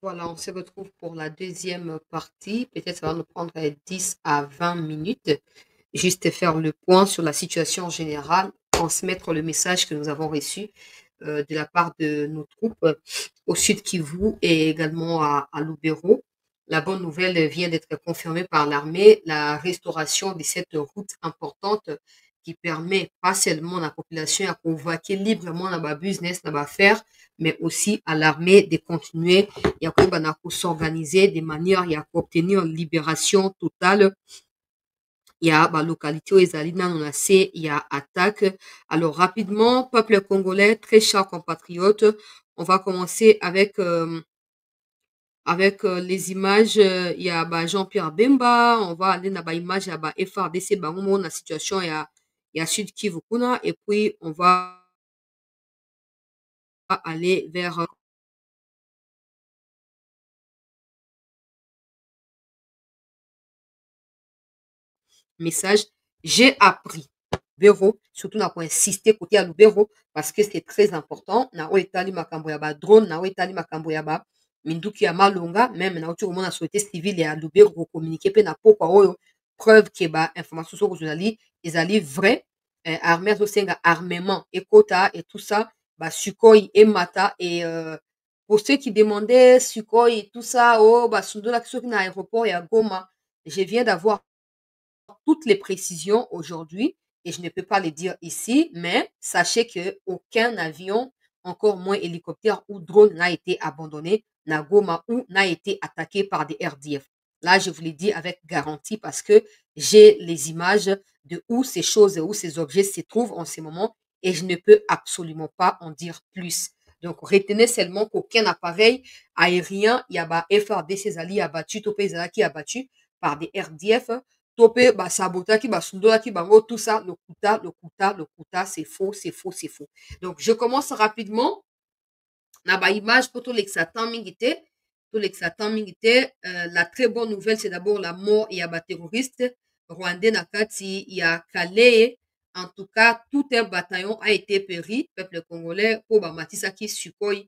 Voilà, on se retrouve pour la deuxième partie. Peut-être ça va nous prendre 10 à 20 minutes. Juste faire le point sur la situation générale, transmettre le message que nous avons reçu de la part de nos troupes au sud Kivu et également à Lubero. La bonne nouvelle vient d'être confirmée par l'armée, la restauration de cette route importante qui permet pas seulement à la population à convoquer librement dans business, dans faire, mais aussi à l'armée de continuer ya koyeba s'organiser de manière ya obtenir libération totale ya localité oyo ezali nano na se ya attaque. Alors rapidement, peuple congolais, très chers compatriotes, on va commencer avec les images ya Jean-Pierre Bemba, on va aller na image ya FRDC bango na situation ya Sud Kivu kuna, et puis on va aller vers message. J'ai appris Lubero, surtout na ko insister côté à Lubero parce que c'est très important. Na o etali makambo ya ba drone, na o etali makambo ya ba minduki ya malonga, même na otu komona société civile ya Lubero ko communiquer pe na pokwa oyo preuve que ba information sur ezali vrai. Armée zo senga armement ekota et tout ça, ba Sukhoi et Mata et pour ceux qui demandaient Sukhoi et tout ça, oh ba sundola soki na aéroport ya Goma, je viens d'avoir toutes les précisions aujourd'hui et je ne peux pas les dire ici, mais sachez que aucun avion, encore moins hélicoptère ou drone n'a été abandonné na Goma ou n'a été attaqué par des RDF. Là, je vous l'ai dit avec garantie parce que j'ai les images de où ces choses, où ces objets se trouvent en ce moment et je ne peux absolument pas en dire plus. Donc, retenez seulement qu'aucun appareil aérien, il y a FRDC Zali abattu, Topé Zalaki abattu par des RDF, Topé Sabotaki, Sundolaki, Bango, tout ça, le Kuta, c'est faux, c'est faux, c'est faux. Donc, je commence rapidement. Na image pour tout l'exatant mingité. Tout l'exatant mingité. La très bonne nouvelle, c'est d'abord la mort et à terroriste rwandais Nakati, il y a Calais. En tout cas, tout un bataillon a été péri, peuple congolais, pour Matissa qui Sukhoi,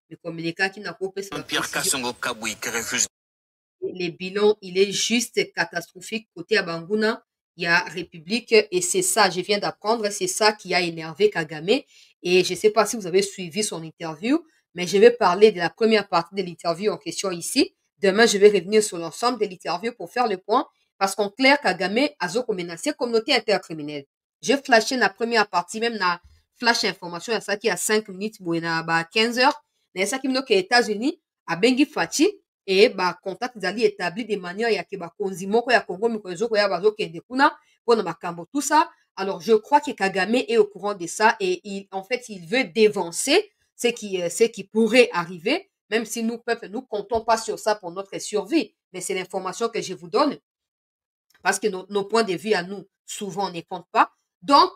le communiqué qui n'a pas Pierre Kassongo Kabui qui refuse. Les bilans, il est juste catastrophique côté Abanguna. Il y a République et c'est ça, je viens d'apprendre, c'est ça qui a énervé Kagame. Et je ne sais pas si vous avez suivi son interview, mais je vais parler de la première partie de l'interview en question ici. Demain, je vais revenir sur l'ensemble de l'interview pour faire le point parce qu'en clair, Kagame a menacé communauté intercriminelle. J'ai flashé la première partie, même la flash information, il y a ça qui a 5 minutes, il y a 15 heures. Il y a ça qui me dit que les États-Unis, à Bengi Fati, et contact ezali établi de manière ya ke bakonzi moko ya Congo mikolo ezokoya bazokende kuna mpona makambo tout ça. Alors je crois que Kagame est au courant de ça et en fait il veut dévancer ce qui pourrait arriver, même si nous peuple nous comptons pas sur ça pour notre survie, mais c'est l'information que je vous donne parce que nos points de vue à nous souvent on ne compte pas. Donc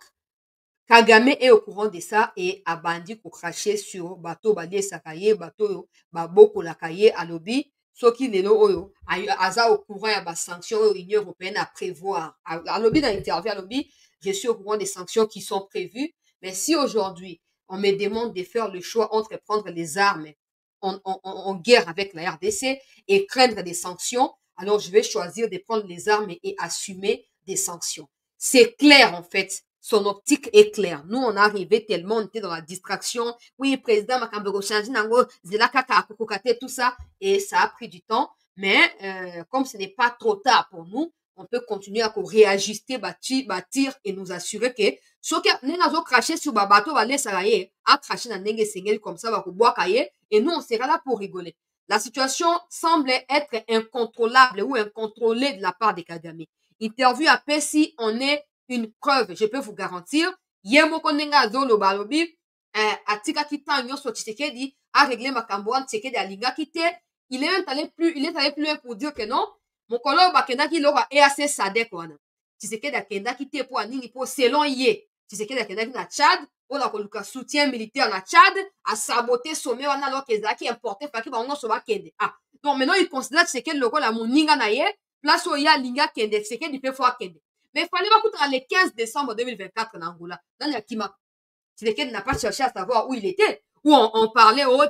Kagame est au courant de ça et a bandi ko cracher sur bateau balié sakaye bateau baboko la kaye alobi soki lelo oyo aza au courant ya ba sanctions oyo Union européenne a prévoir alobi dans l'interview alobi je suis au courant des sanctions qui sont prévues, mais si aujourd'hui on me demande de faire le choix entre prendre les armes en guerre avec la RDC et craindre des sanctions, alors je vais choisir de prendre les armes et assumer des sanctions. C'est clair en fait. Son optique est claire. Nous, on est arrivé tellement, on était dans la distraction. Oui, président, Makambego change, nango, zelakaka, kokokate, tout ça. Et ça a pris du temps. Mais, comme ce n'est pas trop tard pour nous, on peut continuer à réajuster, bâtir et nous assurer que, ce qui n'a craché sur bateau, va laisser à cracher dans nenge sengel comme ça, va boire cahier. Et nous, on sera là pour rigoler. La situation semble être incontrôlable ou incontrôlée de la part des Kagame. Interview à Pessi, on est une preuve, je peux vous garantir. Yemoko nenga zolo balobi, atika kita nyonso Tshisekedi a réglé makambo wan Tshisekedi alinga kite. Il est allé plus loin pour dire que non. Mokolo bakendaki loka EAC Sadek wana. Tshisekedi akendaki te po anini po selon ye. Tshisekedi akendaki na Tchad, on a koluka soutien militaire na Tchad, a saboté sommet wana alors que ezaki importé faki bango so bakende. Ah, donc maintenant il considère Tshisekedi lokola moninga na ye, place oyo alinga kende Tshisekedi pe fo akende. Mais il fallait pas coûter le 15 décembre 2024 en Angola. Dans Yakima, Tshisekedi n'a pas cherché à savoir où il était. où on parlait, oh, non,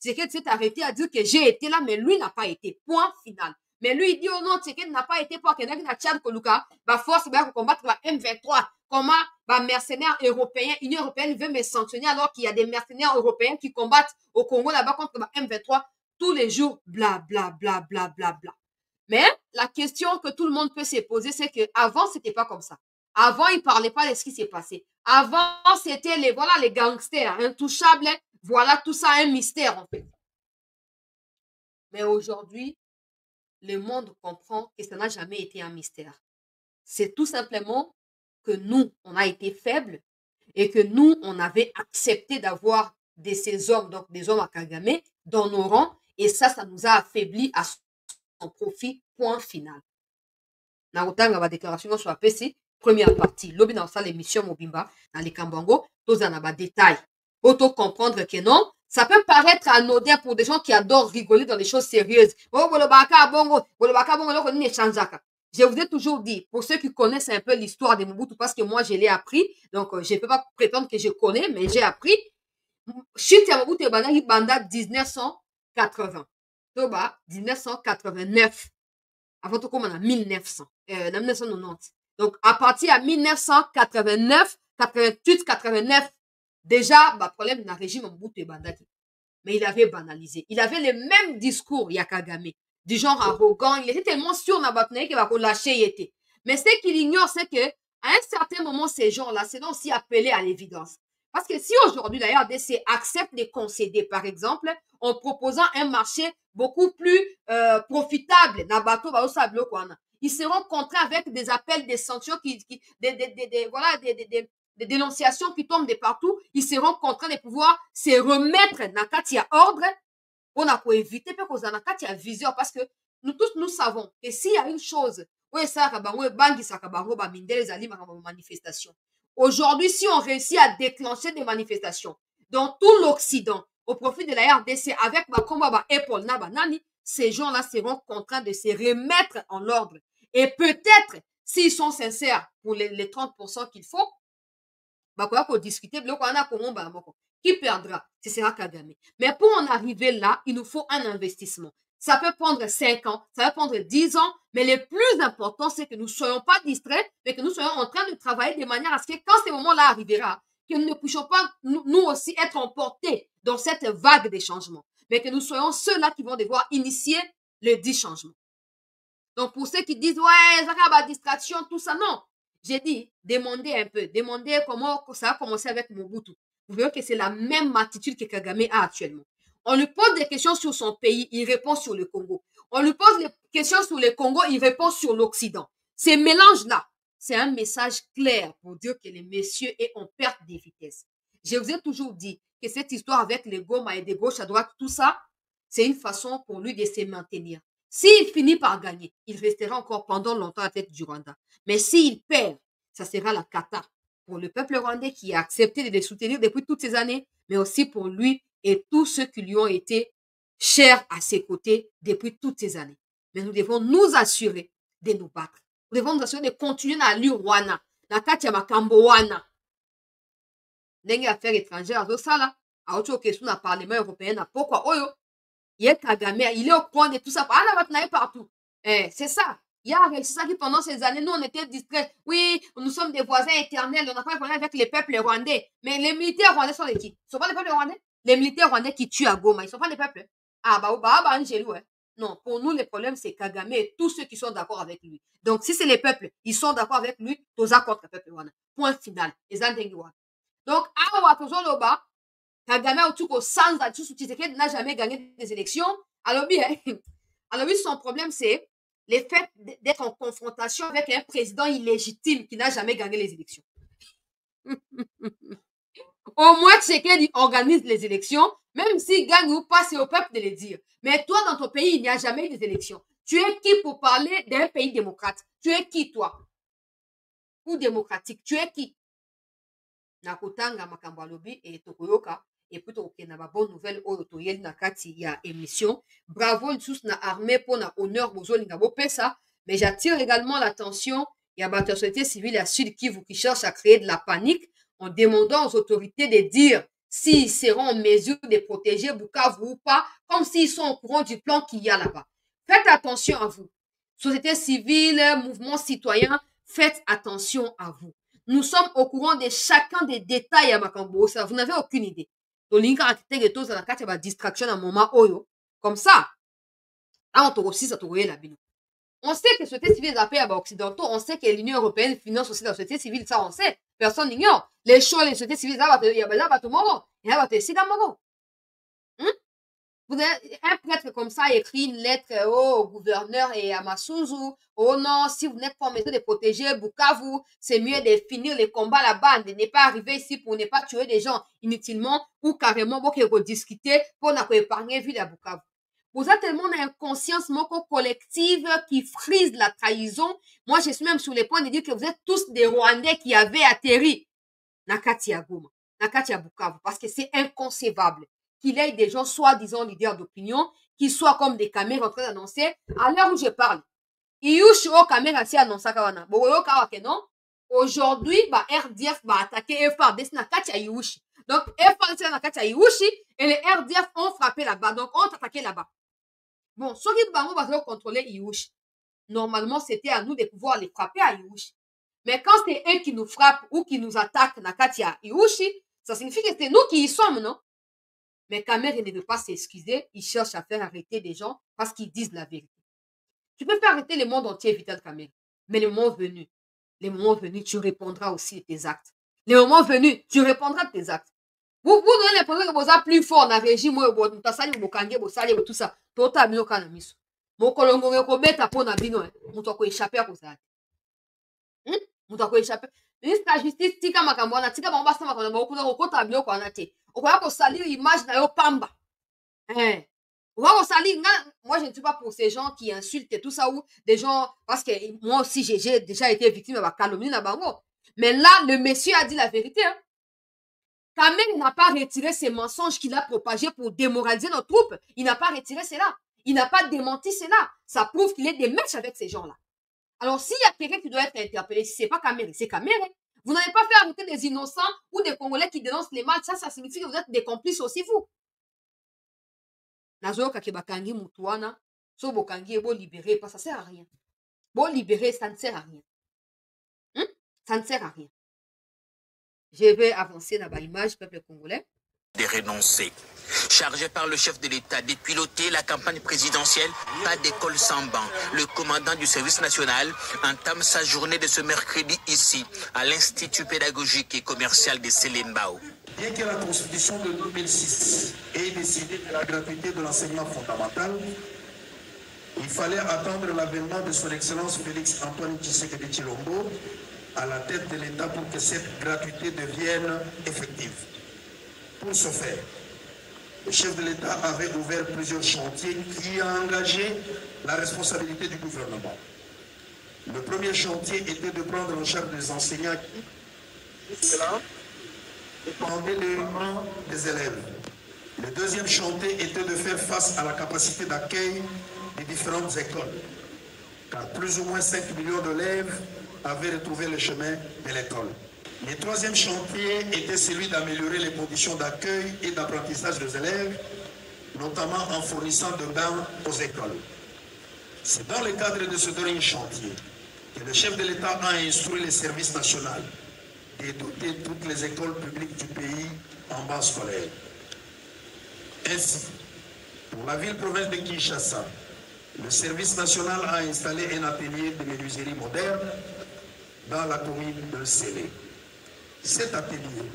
Tshisekedi s'est arrêté à dire que j'ai été là, mais lui n'a pas été. Point final. Mais lui, il dit, oh non, Tshisekedi n'a pas été pour qu'il y ait un Tchad Koluka, bah force, bah, combattre la M23. Comment, bah, mercenaires européens, Union européenne veut me sanctionner alors qu'il y a des mercenaires européens qui combattent au Congo là-bas contre la M23 tous les jours, bla, bla, bla, bla, bla, bla. Mais la question que tout le monde peut se poser, c'est qu'avant, c'était pas comme ça. Avant, ils parlaient pas de ce qui s'est passé. Avant, c'était les, voilà, les gangsters, intouchables. Voilà tout ça, un mystère, en fait. Mais aujourd'hui, le monde comprend que ça n'a jamais été un mystère. C'est tout simplement que nous, on a été faibles et que nous, on avait accepté d'avoir de ces hommes, donc des hommes à Kagame, dans nos rangs. Et ça nous a affaiblis à son profit, point final. Naotanga ma déclaration sur la PC, première partie. Lobi dans ça l'émission Mobimba, dans les Kambango, tous en a détail. Auto comprendre que non, ça peut paraître anodin pour des gens qui adorent rigoler dans les choses sérieuses. Oh, je vous ai toujours dit, pour ceux qui connaissent un peu l'histoire de Mobutu, parce que moi je l'ai appris, donc je ne peux pas prétendre que je connais, mais j'ai appris. Chute ya Mobutu ebandaki banda 1980. Toba 1989. Avant tout comme en 1990. Donc, à partir de 1989, 88, 89, déjà, bah, problème d'un régime Mobutu Bandaki. Mais il avait banalisé. Il avait le même discours, Yakagame, du genre arrogant. Il était tellement sûr dans Batnaï qu'il va lâcher était. Mais ce qu'il ignore, c'est que à un certain moment, ces gens-là, c'est donc aussi appelé à l'évidence. Parce que si aujourd'hui, la RDC accepte de concéder, par exemple, en proposant un marché beaucoup plus profitable, ils seront contraints avec des appels, des sanctions, des dénonciations qui tombent de partout. Ils seront contraints de pouvoir se remettre dans Katia ordre pour éviter que dans Katia viseur. Parce que nous tous, nous savons que s'il y a une chose, manifestation. Aujourd'hui, si on réussit à déclencher des manifestations dans tout l'Occident au profit de la RDC avec Bakomba Apple Nabanani, ces gens-là seront contraints de se remettre en ordre. Et peut-être, s'ils sont sincères pour les 30% qu'il faut, pour discuter, qui perdra? Ce sera Kagame. Mais pour en arriver là, il nous faut un investissement. Ça peut prendre 5 ans, ça peut prendre 10 ans, mais le plus important, c'est que nous ne soyons pas distraits, mais que nous soyons en train de travailler de manière à ce que quand ce moment-là arrivera, que nous ne puissions pas, nous aussi, être emportés dans cette vague des changements, mais que nous soyons ceux-là qui vont devoir initier le dit changement. Donc, pour ceux qui disent, ouais, ça va distraction, tout ça, non. J'ai dit, demandez un peu, demandez comment ça a commencé avec Mobutu. Vous verrez que c'est la même attitude que Kagame a actuellement. On lui pose des questions sur son pays, il répond sur le Congo. On lui pose des questions sur le Congo, il répond sur l'Occident. Ces mélanges-là, c'est un message clair pour dire que le monsieur est en perte de vitesse. Je vous ai toujours dit que cette histoire avec les Goma et de gauche à droite, tout ça, c'est une façon pour lui de se maintenir. S'il finit par gagner, il restera encore pendant longtemps à la tête du Rwanda. Mais s'il perd, ça sera la cata pour le peuple rwandais qui a accepté de le soutenir depuis toutes ces années, mais aussi pour lui et tous ceux qui lui ont été chers à ses côtés depuis toutes ces années. Mais nous devons nous assurer de nous battre. Nous devons nous assurer de continuer à lui Rwanda. La Katia Makambo Wana. Ndenge affaires étrangères, ça là. A autre question dans le Parlement européen, pourquoi Oyo? Il est Kagame, il est au coin de tout ça. Ah, là, maintenant, partout. C'est ça. Il y a réussi ça qui pendant ces années, nous, on était distraits. Oui, nous sommes des voisins éternels. On n'a pas de problème avec les peuples rwandais. Mais les militaires rwandais sont les qui? Ce ne sont pas les peuples rwandais? Les militaires rwandais qui tuent à Goma, ils ne sont pas les peuples. Ah, Angelou, hein. Non, pour nous, le problème, c'est Kagame et tous ceux qui sont d'accord avec lui. Donc, si c'est les peuples, ils sont d'accord avec lui, tous contre le peuple rwandais. Point final. Donc, Kagame Otuko sans Tshisekedi n'a jamais gagné des élections. Alors oui, son problème, c'est le fait d'être en confrontation avec un président illégitime qui n'a jamais gagné les élections. Au moins, Tshisekedi organise les élections, même s'il gagne ou pas, c'est au peuple de le dire. Mais toi, dans ton pays, il n'y a jamais eu des élections. Tu es qui pour parler d'un pays démocrate? Tu es qui, toi? Ou démocratique? Tu es qui? Nakotanga makambo alobi et tokoyoka. Et puis il y a bonne nouvelle autoyel na kati ya émission. Bravo tous na armée pour na honneur bozolinga bopesa, mais j'attire également l'attention. Il y a la société civile à Sud Kivu qui cherche à créer de la panique en demandant aux autorités de dire s'ils seront en mesure de protéger Bukavu ou pas, comme s'ils sont au courant du plan qu'il y a là-bas. Faites attention à vous. Société civile, mouvement citoyen, faites attention à vous. Nous sommes au courant de chacun des détails à Makambo. Vous n'avez aucune idée. Distraction à un moment comme ça. On sait que la société civile est à occidentaux, on sait que l'Union européenne finance aussi la société civile, ça on sait, personne n'ignore. Les choses, les sociétés civiles, il y a là, vous avez un prêtre comme ça écrit une lettre au gouverneur et à Massunzu. Oh non, si vous n'êtes pas en mesure de protéger Bukavu, c'est mieux de finir les combats là-bas, de ne pas arriver ici pour ne pas tuer des gens inutilement ou carrément pour qu'ils rediscuter pour épargner ville à Bukavu. Vous avez tellement d'inconscience collective qui frise la trahison. Moi, je suis même sur le point de dire que vous êtes tous des Rwandais qui avaient atterri Nakati à Goma, Nakati à Bukavu, parce que c'est inconcevable qu'il y ait des gens soi-disant leaders d'opinion qui soient comme des caméras en train d'annoncer à l'heure où je parle. Iyushi o caméra si annonce kawana. Boyo kawake non. Aujourd'hui, RDF va attaquer FARDC Nakati à Iyushi. Donc FARDC Nakati à Iyushi et les RDF ont frappé là-bas. Donc ont attaqué là-bas. Bon, ceux qui vont contrôler Iyushi. Normalement, c'était à nous de pouvoir les frapper à Iyushi. Mais quand c'est eux qui nous frappent ou qui nous attaquent Nakati à Iyushi, ça signifie que c'est nous qui y sommes, non? Mais Kamere ne veut pas s'excuser, il cherche à faire arrêter des gens parce qu'ils disent la vérité. Tu peux faire arrêter le monde entier, Vital Kamere. Mais le moment venu, tu répondras aussi de tes actes. Le moment venu, tu répondras de tes actes. Vous donnez l'impression que vous êtes plus fort dans le régime, tout ça. Totalement canamiso. Mon colongo rekobeta po na bino, muto ko échapper à cause. Muto ko échapper. Ministre de la justice tika makambo na tika bamba sama kana ba okuza kokota biloko ana te. Okoya ko salir image na yo pamba. Moi je ne suis pas pour ces gens qui insultent et tout ça ou des gens parce que moi aussi j'ai déjà été victime de la calomnie na bango. Mais là le monsieur a dit la vérité. Hein. Kamel n'a pas retiré ces mensonges qu'il a propagés pour démoraliser nos troupes. Il n'a pas retiré cela. Il n'a pas démenti cela. Ça prouve qu'il est des mèches avec ces gens-là. Alors, s'il y a quelqu'un qui doit être interpellé, si ce n'est pas Kamel, c'est Kamel. Vous n'avez pas fait arrêter des innocents ou des Congolais qui dénoncent les mal. Ça signifie que vous êtes des complices aussi, vous. Nazoka kebakangi mutuana, so bokangi ebo libérer, parce que ça ne sert à rien. Bon libérer, ça ne sert à rien. Ça ne sert à rien. Je vais avancer dans l'image peuple congolais. De renoncer. Chargé par le chef de l'État de piloter la campagne présidentielle, pas d'école sans banc. Le commandant du service national entame sa journée de ce mercredi ici, à l'Institut pédagogique et commercial de Selembao. Bien que la Constitution de 2006 ait décidé de la gratuité de l'enseignement fondamental, il fallait attendre l'avènement de son Excellence Félix Antoine Tshisekedi Tshilombo à la tête de l'État pour que cette gratuité devienne effective. Pour ce faire, le chef de l'État avait ouvert plusieurs chantiers qui ont engagé la responsabilité du gouvernement. Le premier chantier était de prendre en charge des enseignants qui dépendaient les rangs des élèves. Le deuxième chantier était de faire face à la capacité d'accueil des différentes écoles, car plus ou moins 5 millions d'élèves avaient retrouvé le chemin de l'école. Le troisième chantier était celui d'améliorer les conditions d'accueil et d'apprentissage des élèves, notamment en fournissant de bains aux écoles. C'est dans le cadre de ce dernier chantier que le chef de l'État a instruit les services nationaux de doter toutes les écoles publiques du pays en base scolaire. Ainsi, pour la ville-province de Kinshasa, le service national a installé un atelier de menuiserie moderne dans la commune de Sélé. Cet atelier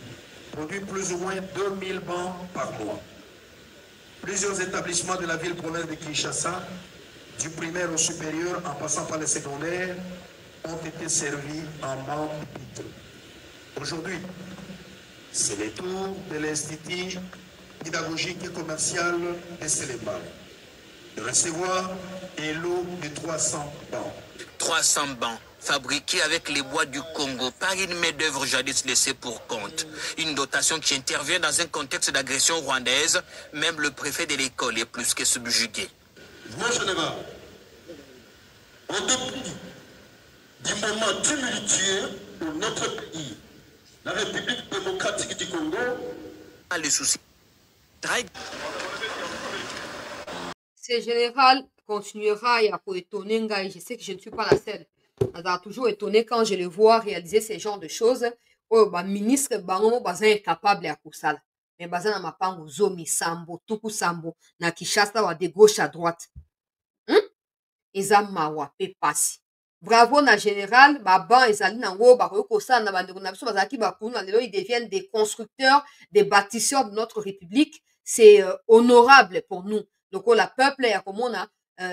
produit plus ou moins 2000 bancs par mois. Plusieurs établissements de la ville-province de Kinshasa, du primaire au supérieur en passant par les secondaires, ont été servis en bancs pupitres. Aujourd'hui, c'est le tour de l'Institut pédagogique et commercial de Selembao de recevoir un lot de 300 bancs. 300 bancs fabriqués avec les bois du Congo par une main-d'œuvre jadis laissée pour compte. Une dotation qui intervient dans un contexte d'agression rwandaise. Même le préfet de l'école est plus que subjugué. Mon général, en dépit du moment tumultueux pour notre pays, la République démocratique du Congo. Le souci. Ce général continuera à étonner Ngai. Je sais que je ne suis pas la seule. Ça a toujours étonné quand je le vois réaliser ce genre de choses. Oh, bah, ministre, bango, baza incapable à ça. Mais baza na mapango zomi sambo, tuku sambo, na Kinshasa wa de gauche à droite. Eza mawa pe pasi. Bravo na général, ban ezali nango ba ko ça na bandeko na biso bazaki ba kuna lelo ils deviennent des constructeurs, des bâtisseurs de notre république. C'est honorable pour nous. Donc la peuple ya komona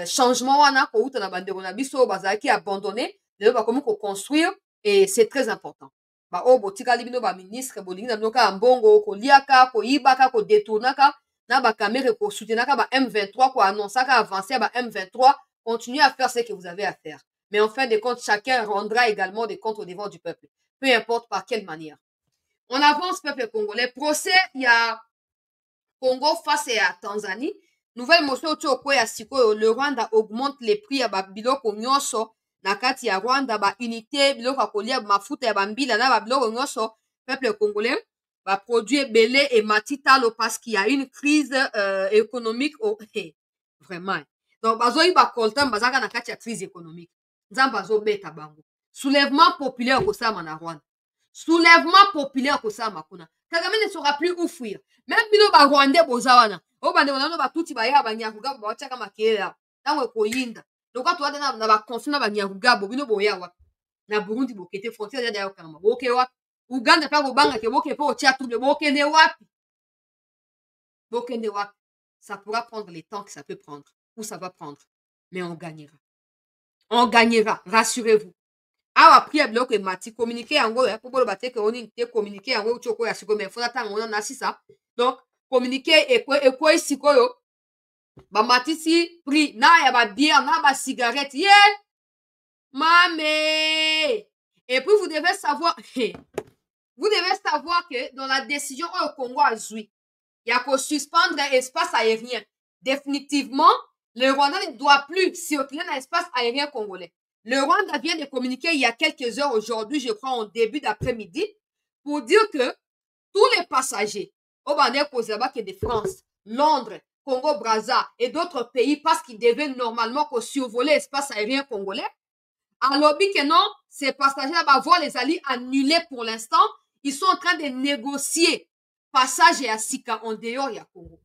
changement wana ko uta na bandeko na biso bazaki abandonné, lelo ba komi ko construire et c'est très important. Ba o botika libino ba ministre bolingi na noka mbongo ko liaka ko ibaka ko détournaka na ba caméra ko soutenaka ba M23 ko annonçaka avancer ba M23. Continuez à faire ce que vous avez à faire. Mais en fin de compte, chacun rendra également des comptes au devant du peuple. Peu importe par quelle manière. On avance, peuple congolais. Procès, il y a Congo face à Tanzanie. Nouvelle motion au ya siko, le Rwanda augmente les prix à biloko nyonso. Na kati ya Rwanda, ba unité, biloko kolia, mafuta ya bambila, na ba biloko nyonso. Peuple congolais, va produire belé et matitalo parce qu'il y a une crise économique. Vraiment. Donc, bazoyi ba koltan bazaka na kati ya crise économique. Nzamba azobeta bango. Soulèvement populaire kosama na Rwanda. Soulèvement populaire kosama kuna. Kagame ne sera plus où fuir. Même bino ba Rwandais bozawana. O bande bonano ba tuti ba ya ba nyakuga ba wachaka makela. Tango koyinda. Donc quand tu as na ba conflit na ba nyakuga bo bino boya wa. Na Burundi bokete frontière ya kama. Boke wa. Uganda pa bobanga ke boke po tia tout le boke ne wapi. Boke ne wapi. Ça pourra prendre le temps que ça peut prendre. Où ça va prendre. Mais on gagnera. On gagnera, rassurez-vous. Awa priya biloko emati communiquer yango ya pour battre que on te communiquer yango choko ya siko mais faut attendre on a ça. Donc communiquer et sikoyo ba matisi prix na ya ba bière na ba cigarette yeah mamé. Et puis vous devez savoir que dans la décision au Congo a joué il y a qu'au suspendre l'espace aérien définitivement. Le Rwanda ne doit plus circuler dans l'espace aérien congolais. Le Rwanda vient de communiquer il y a quelques heures aujourd'hui, je crois en début d'après-midi, pour dire que tous les passagers au Bandé Kozaba qui est de France, Londres, Congo-Brazza et d'autres pays parce qu'ils devaient normalement survoler l'espace aérien congolais, alors que non, ces passagers-là vont voir les alliés annulés pour l'instant. Ils sont en train de négocier passage et à Sika en dehors il y a Congo.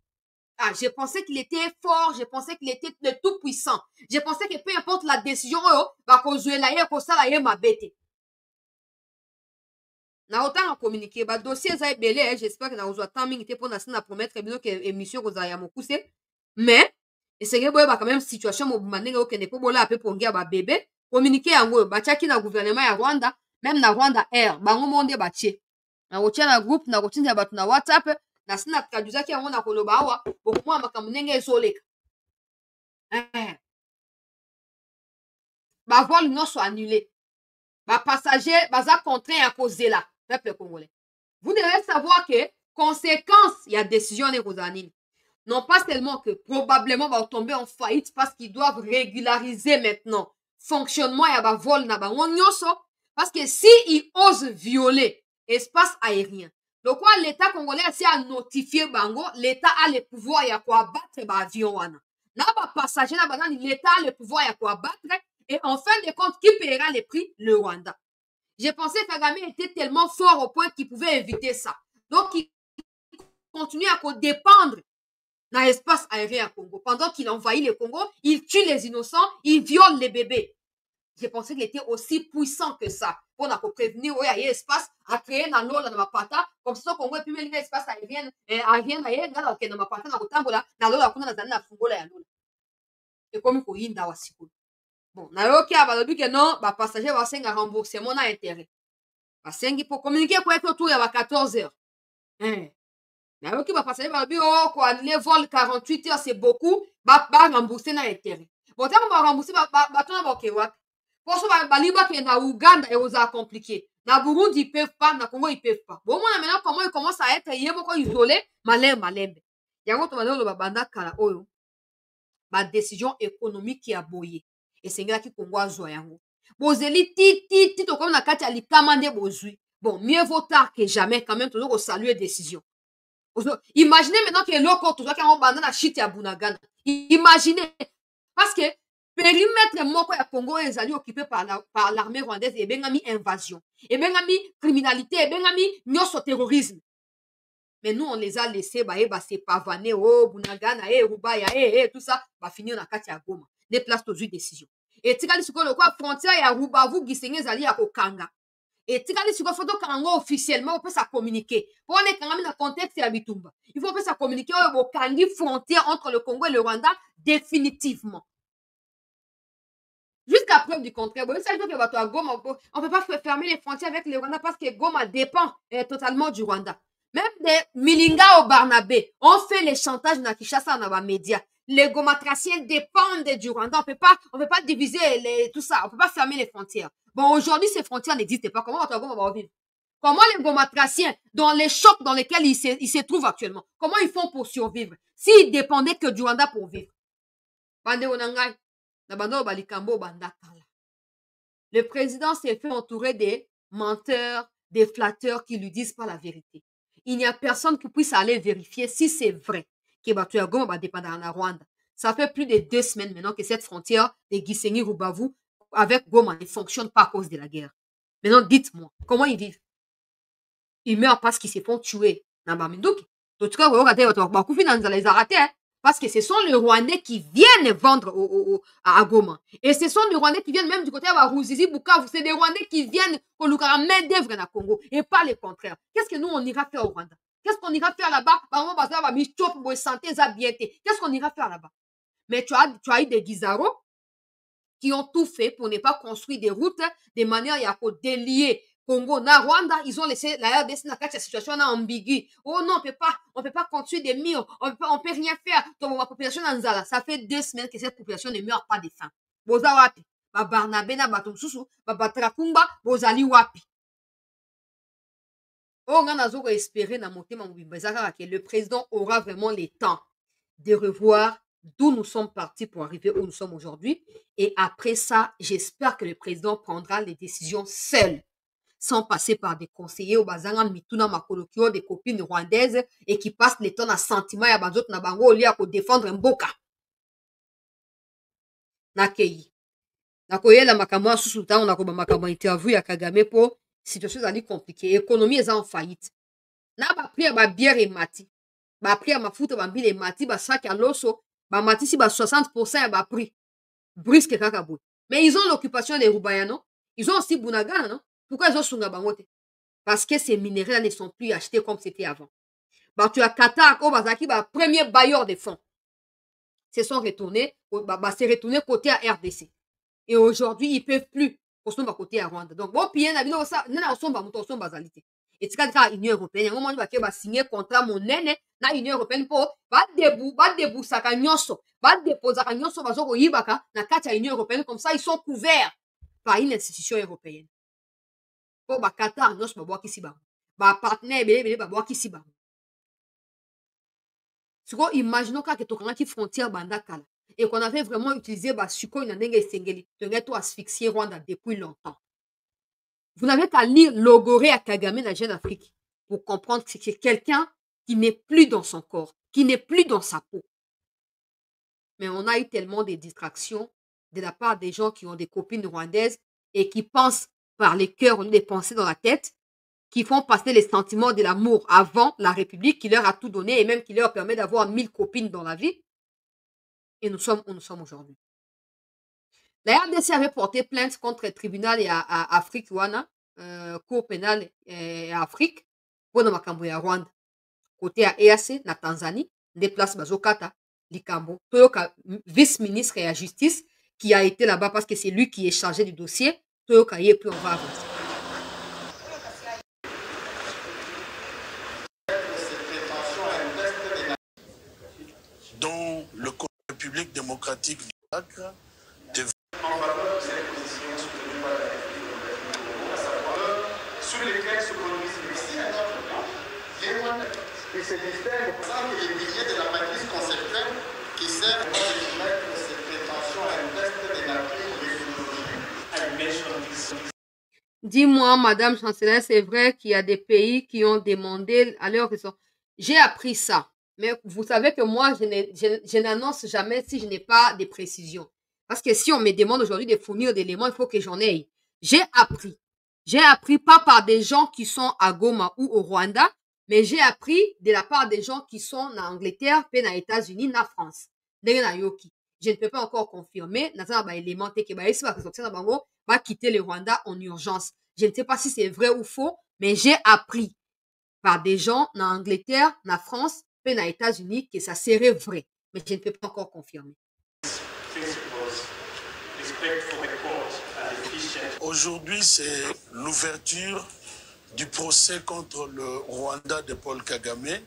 Ah, je pensais qu'il était fort, je pensais qu'il était le tout puissant. Je pensais que peu importe la décision, bah, qu'on jouait là, qu'on ça là, m'a bêté. Na autant communiquer, bah, dossier ça belé, j'espère que na ozo timing était pour na promettre que émission qu'on a mokuse. Mais, et c'est que bah, quand même, situation, mon mané, que n'est pas bon là, pour ngia, bah, bébé, communiquer en gros, bah, tchaki na gouvernement ya Rwanda, même na Rwanda Air, bah, on monde bah, tché. Na rotia na groupe, na rotia na na WhatsApp, na sina kaduzaki yango na koloba awa bokumwa makambo ndenge ezoleka bavole nyonso annulé bapassager baza contraint ya kozela peuple congolais. Vous devez savoir que conséquence ya décision ekozala nini. Non pas seulement que probablement va tomber en faillite parce qu'ils doivent régulariser maintenant fonctionnement ya bavole na bango nyonso parce que si ils osent violer espace aérien. Donc, l'État congolais a notifié Bango, l'État a le pouvoir ya quoi abattre l'avion. N'a pas passager, l'État a le pouvoir ya quoi abattre. Et en fin de compte, qui paiera les prix? Le Rwanda. J'ai pensé que Kagame était tellement fort au point qu'il pouvait éviter ça. Donc, il continue à dépendre dans l'espace aérien à Congo. Pendant qu'il envahit le Congo, il tue les innocents, il viole les bébés. J'ai pensé qu'il était aussi puissant que ça. On a prévenir, oui, il y a espace à créer dans l'eau, dans ma pata, comme ça, qu'on voit plus l'espace aérien, aérien, dans ma pata, dans le temps, dans l'eau, dans la fungola, et comme il y a dans la bon, na ok, balobi que non, ba passager va senga remboursement na intérêt. Ba sengi pour communiquer quoi être autour ya 14 heures. Na ok, ba passager balobi oh quoi annuler vol 48 heures c'est beaucoup, ba rembourser na intérêt. Bon, tant ba rembourser ba tona ba ok wa. Pour ça ba liba que na Uganda et aux a compliqué. Na Burundi ils peuvent pas, na Congo ils peuvent pas. Bon, moi maintenant comment ils commencent à être yemo isolé, malembe. Yango to bazolo ba banda kala oyo. Ba décision économique qui a boyé. Et c'est là qui Congo a joué yango. Bozeli ti to comme na kati ya likama nde bozui. Bon, mieux vaut tard que jamais, quand même, toujours au saluer décision. Imaginez maintenant que l'autre, toujours qu'on abandonne la chute à Bunagana. Imaginez. Parce que périmètre moko ya Congo est occupé par l'armée rwandaise et bien mis invasion. Et bien mis criminalité, et bien mis nyonso terrorisme. Mais nous, on les a laissés, c'est pavaner, oh, Bunagana, Rubaya, tout ça, va finir dans la ya Goma. Des places aux décision. Et tikali siko le quoi frontière ya Rubavu, Gisenye Zali ya Kokanga. Et tikali siko photo kango officiellement, on peut ça communiquer. Pour on est quand même dans le contexte ya Bitumba. Il faut ça communiquer au Kangi frontière entre le Congo et le Rwanda définitivement. Jusqu'à preuve du contraire, on ne peut pas fermer les frontières avec le Rwanda parce que Goma dépend totalement du Rwanda. Même des Milinga au Barnabé, on fait les chantages dans Kinshasa dans les médias. Les gomatraciens dépendent du Rwanda. On peut pas diviser tout ça. On peut pas fermer les frontières. Bon, aujourd'hui, ces frontières n'existent pas. Comment on va vivre? Comment les gomatraciens, dans les chocs dans lesquels ils se trouvent actuellement, comment ils font pour survivre? S'ils dépendaient que du Rwanda pour vivre. Le président s'est fait entourer des menteurs, des flatteurs qui lui disent pas la vérité. Il n'y a personne qui puisse aller vérifier si c'est vrai que Batuya Goma va dépendre en Rwanda. Ça fait plus de 2 semaines maintenant que cette frontière de Gisenyi Rubavu avec Goma ne fonctionne pas à cause de la guerre. Maintenant, dites-moi, comment ils vivent? Ils meurent parce qu'ils se font tuer. En tout cas, regardez, les arrêter, parce que ce sont les Rwandais qui viennent vendre à Goma. Et ce sont les Rwandais qui viennent même du côté de Ruzizi, Bukavu. C'est des Rwandais qui viennent pour nous faire main d'œuvre dans le Congo. Et pas le contraire. Qu'est-ce que nous, on ira faire au Rwanda? Qu'est-ce qu'on ira faire là-bas? Qu'est-ce qu'on ira faire là-bas? Mais tu as eu des Guizaro qui ont tout fait pour ne pas construire des routes de manière à délier Congo, na Rwanda, ils ont laissé la RDC dans cette situation ambiguë. Oh non, on peut pas construire des murs, on peut rien faire. Donc, la population Nzala, ça fait 2 semaines que cette population ne meurt pas de faim. Boza wapi, ba Barnabé na batumsusu, ba Batrakumba, bozali wapi. Oh, on a espéré dans mon thème que le président aura vraiment le temps de revoir d'où nous sommes partis pour arriver où nous sommes aujourd'hui. Et après ça, j'espère que le président prendra les décisions seul, sans passer par des conseillers au bazanga mituna makolokio, des copines rwandaises et qui passent le temps à sentiment ya bazot na bango au lieu à défendre mboka. Nakei. Nakoye la makamwa susuta on a koba makamwa interview ya Kagame pour situation zali compliquée. Économie est en faillite. Na ba priya ba bière et mati. Ba priya mafuta ba mbile mati ba sac à loso, ba mati si ba 60% ya ba prix. Brisque kakabou. Mais ils ont l'occupation des Rubayano. Ils ont aussi Bunagana, non? Pourquoi ils ont Sunga Bangote? Parce que ces minéraux ne sont plus achetés comme c'était avant. Bah, tu as Qatar, premier bailleur de fonds. Se sont retournés, c'est retourné côté à RDC. Et aujourd'hui, ils ne peuvent plus pour côté à Rwanda. Donc, bon, puis, il y a une basalité. Et c'est quand l'Union européenne, au moment où il va signer contrat mon nene, na Union européenne pour va debout saka nyonso, va déposer nyonso bazoko yibaka na kati ya Union européenne, comme ça ils sont couverts par une institution européenne. Po ba Qatar nyonso babwa kisiba. Ba partenaire belé babwa kisiba. Siko imaginons que tokanga ki frontière banda kala et qu'on avait vraiment utilisé ba suko na ndenge esengeli, tenait to asphyxier Rwanda depuis longtemps. Vous n'avez qu'à lire Logoré à Kagame dans Jeune Afrique pour comprendre que c'est quelqu'un qui n'est plus dans son corps, qui n'est plus dans sa peau. Mais on a eu tellement de distractions de la part des gens qui ont des copines rwandaises et qui pensent par les cœurs au lieu de penser dans la tête, qui font passer les sentiments de l'amour avant la République qui leur a tout donné et même qui leur permet d'avoir 1000 copines dans la vie. Et nous sommes où nous sommes aujourd'hui. La RDC avait porté plainte contre le tribunal et à Afrique, cour pénale à Afrique, pour le Makambo ya Rwanda. Côté à EAC, na Tanzanie, des places Bazokata, Likambo, Toyoka, vice-ministre et à justice, qui a été là-bas parce que c'est lui qui est chargé du dossier, Toyoka y est, puis on va avancer. Dans le Congo République démocratique du Sacre, en valeur de cette position soutenue par la République de à savoir sur lesquels se produisent ici à notre plan, les Rwandais, qui se distinguent par les billets de la matrice conceptuelle qui servent à soumettre ces prétentions à un test de nature méthodologique. Dis-moi, Madame Chancelière, c'est vrai qu'il y a des pays qui ont demandé à leur raison. J'ai appris ça, mais vous savez que moi, je n'annonce jamais si je n'ai pas de précisions. Parce que si on me demande aujourd'hui de fournir des éléments, il faut que j'en ai. J'ai appris. J'ai appris pas par des gens qui sont à Goma ou au Rwanda, mais j'ai appris de la part des gens qui sont en Angleterre, puis aux États-Unis, en France. Je ne peux pas encore confirmer. Élément que va quitter le Rwanda en urgence. Je ne sais pas si c'est vrai ou faux, mais j'ai appris par des gens en Angleterre, en France, et aux États-Unis que ça serait vrai. Mais je ne peux pas encore confirmer. Aujourd'hui, c'est l'ouverture du procès contre le Rwanda de Paul Kagame,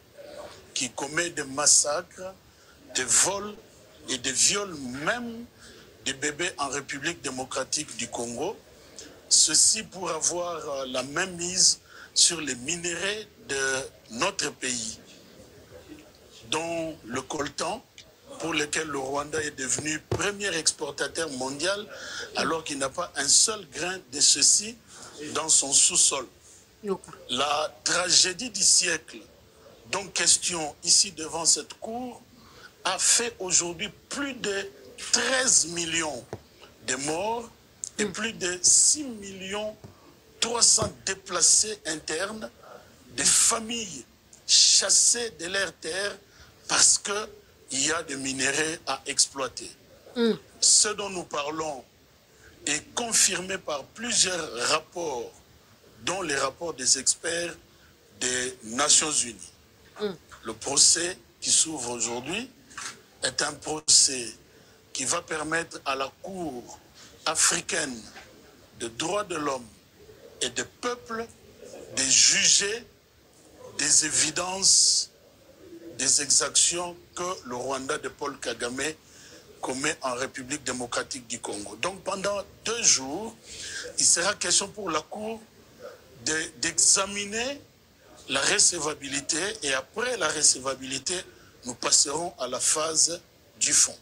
qui commet des massacres, des vols et des viols même des bébés en République démocratique du Congo. Ceci pour avoir la même mise sur les minéraux de notre pays, dont le coltan, pour lequel le Rwanda est devenu premier exportateur mondial, alors qu'il n'a pas un seul grain de ceci dans son sous-sol. La tragédie du siècle, dont question ici devant cette cour, a fait aujourd'hui plus de 13 millions de morts et plus de 6 millions 300 déplacés internes, des familles chassées de leurs terres parce qu'il y a des minéraux à exploiter. Ce dont nous parlons est confirmé par plusieurs rapports, dont les rapports des experts des Nations Unies. Le procès qui s'ouvre aujourd'hui est un procès qui va permettre à la Cour africaine de droits de l'homme et des peuples de juger des évidences, des exactions que le Rwanda de Paul Kagame commet en République démocratique du Congo. Donc pendant 2 jours, il sera question pour la Cour d'examiner la recevabilité, et après la recevabilité, nous passerons à la phase du fond.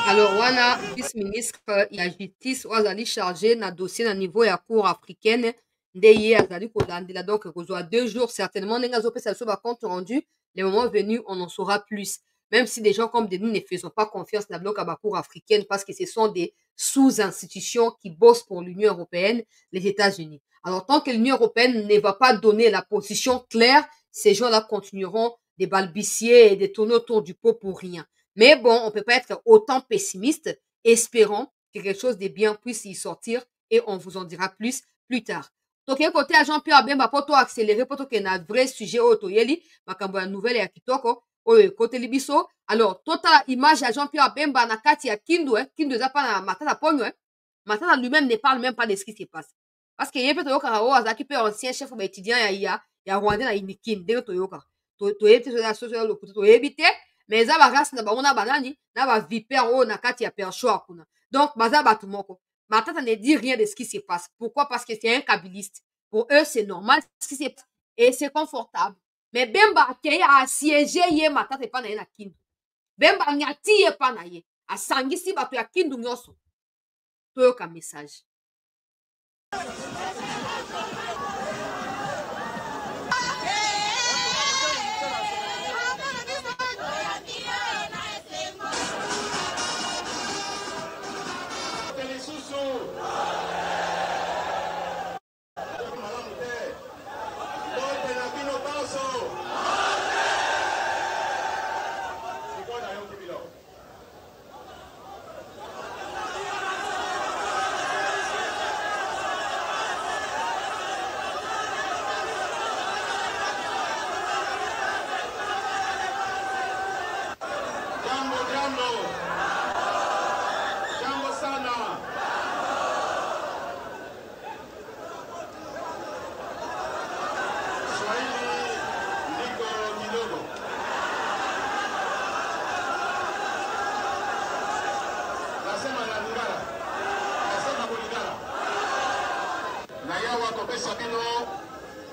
Alors, wana vice-ministre ya justice wazali chargé na dossier na niveau ya cour africaine nde ye azali kolandela, donc kozwa 2 jours certainement ndenge azopesa biso ba compte rendu. Le moment venu on en saura plus, même si des gens comme de nous ne faisons pas confiance na bloc à ba cour africaine parce que ce sont des sous-institutions qui bossent pour l'Union européenne, les États-Unis. Alors tant que l'Union européenne ne va pas donner la position claire, ces gens-là continueront de balbutier et de tourner autour du pot pour rien. Mais bon, on ne peut pas être autant pessimiste. Espérons que quelque chose de bien puisse y sortir et on vous en dira plus tard. Donc, côté à Jean-Pierre Bemba, pour toi accélérer, pour toi qu'il y a un vrai sujet au toyeli, makambo ya nouvelle ya kitoko, côté libiso. Alors, tota image à Jean-Pierre Bemba na kati ya Kindu, Kindu eza pa na Matata Pogno, Matata lui-même ne parle même pas de ce qui se passe. Parce que yé pe toyoka o azaki pe ancien chef ou étudiant ya Rwanda na Inikin, denge toyoka. Toyebi te soya lokuta, toyebi te. Mais eza race na bango na banani na vipère oyo na kati ya perchoir kuna. Donc baza bato moko. Matata ne dit rien de ce qui se passe. Pourquoi? Parce que c'est un kabiliste. Pour eux c'est normal ce qui se passe et c'est confortable. Mais Bemba akei a siégé ye Matata epa na ye na Kindu. Bemba nyati ye pa na ye. Asangisi bato ya Kindu nyonso. Toyoka message.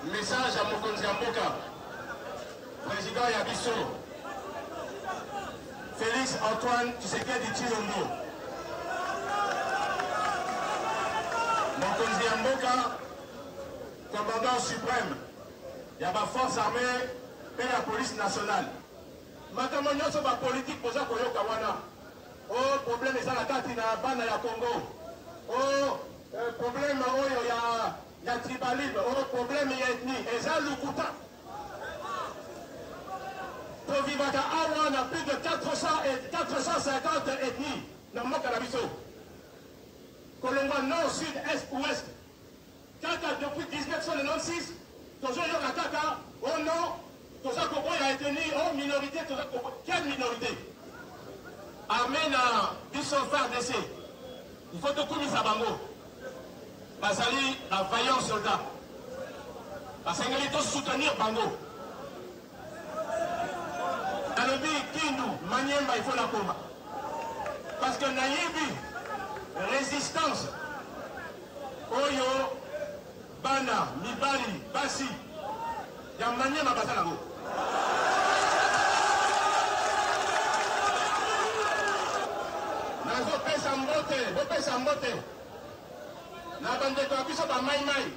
Message à Mokonzi Mboka, président Yabiso, Félix Antoine Tshisekedi Tshilombo. mokonzi ya mboka commandant suprême ya baforce armée mpe ya police nationale makambo nyonso bapolitike boza koyoka wana o problème eza na kati na bana ya congo o problème oyo ya tribalisme o problème ya ethnie eza lukuta tovivaka awa na plus de 450 ethnies na mboka na biso kolongwa nord sud est ouest kaka depuis 1996 tozoyoka kaka o non toza koboya ethnie o minorité toza koboya quelle minorité armée na biso FARDC il faut tokumisa bango bazali na vaillant soldat basengeli tosoutenir bango nalobi Kindu Manyemba il faut la koma parce que nayebi résistance oyo bana mibali basi ya Manyemba basalango nazopesa mbote bopesa mbote na bandeko ya biso bamaimai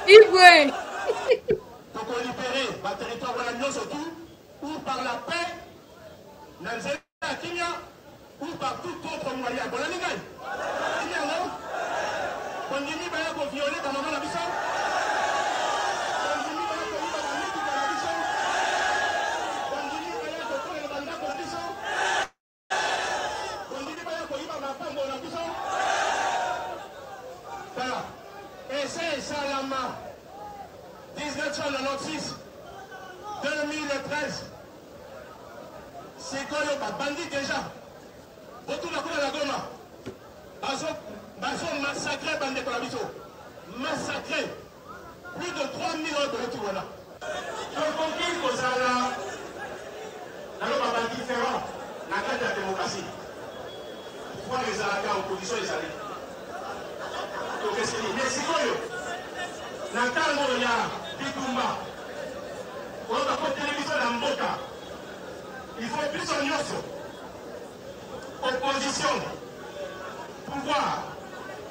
Igwe pour libérer le territoire tout ou par la paix na nzela ya kimia ou par tout autre moyen bolani ngai kimia ngo bondimi baya kovioler bamama na biso bondimi baya koyiba bamituka na biso bondimi baya kokolela bandako na biso bondimi baya koyiba mapango na biso tala ese esalama 1996 2013 sikoyo babandi déjà botuna kuna na Goma bazo massacré bandeko na biso massacré plus de 3000 oyo toloti wana tokoki kozala naloba badifférent na kati ya démocratie pouvoir ezalaka opposition ezali tokeseli mais sikoyo na ntango ya bitumba oyo bakoteli biso na mboka il faut biso nyonso opposition pouvoir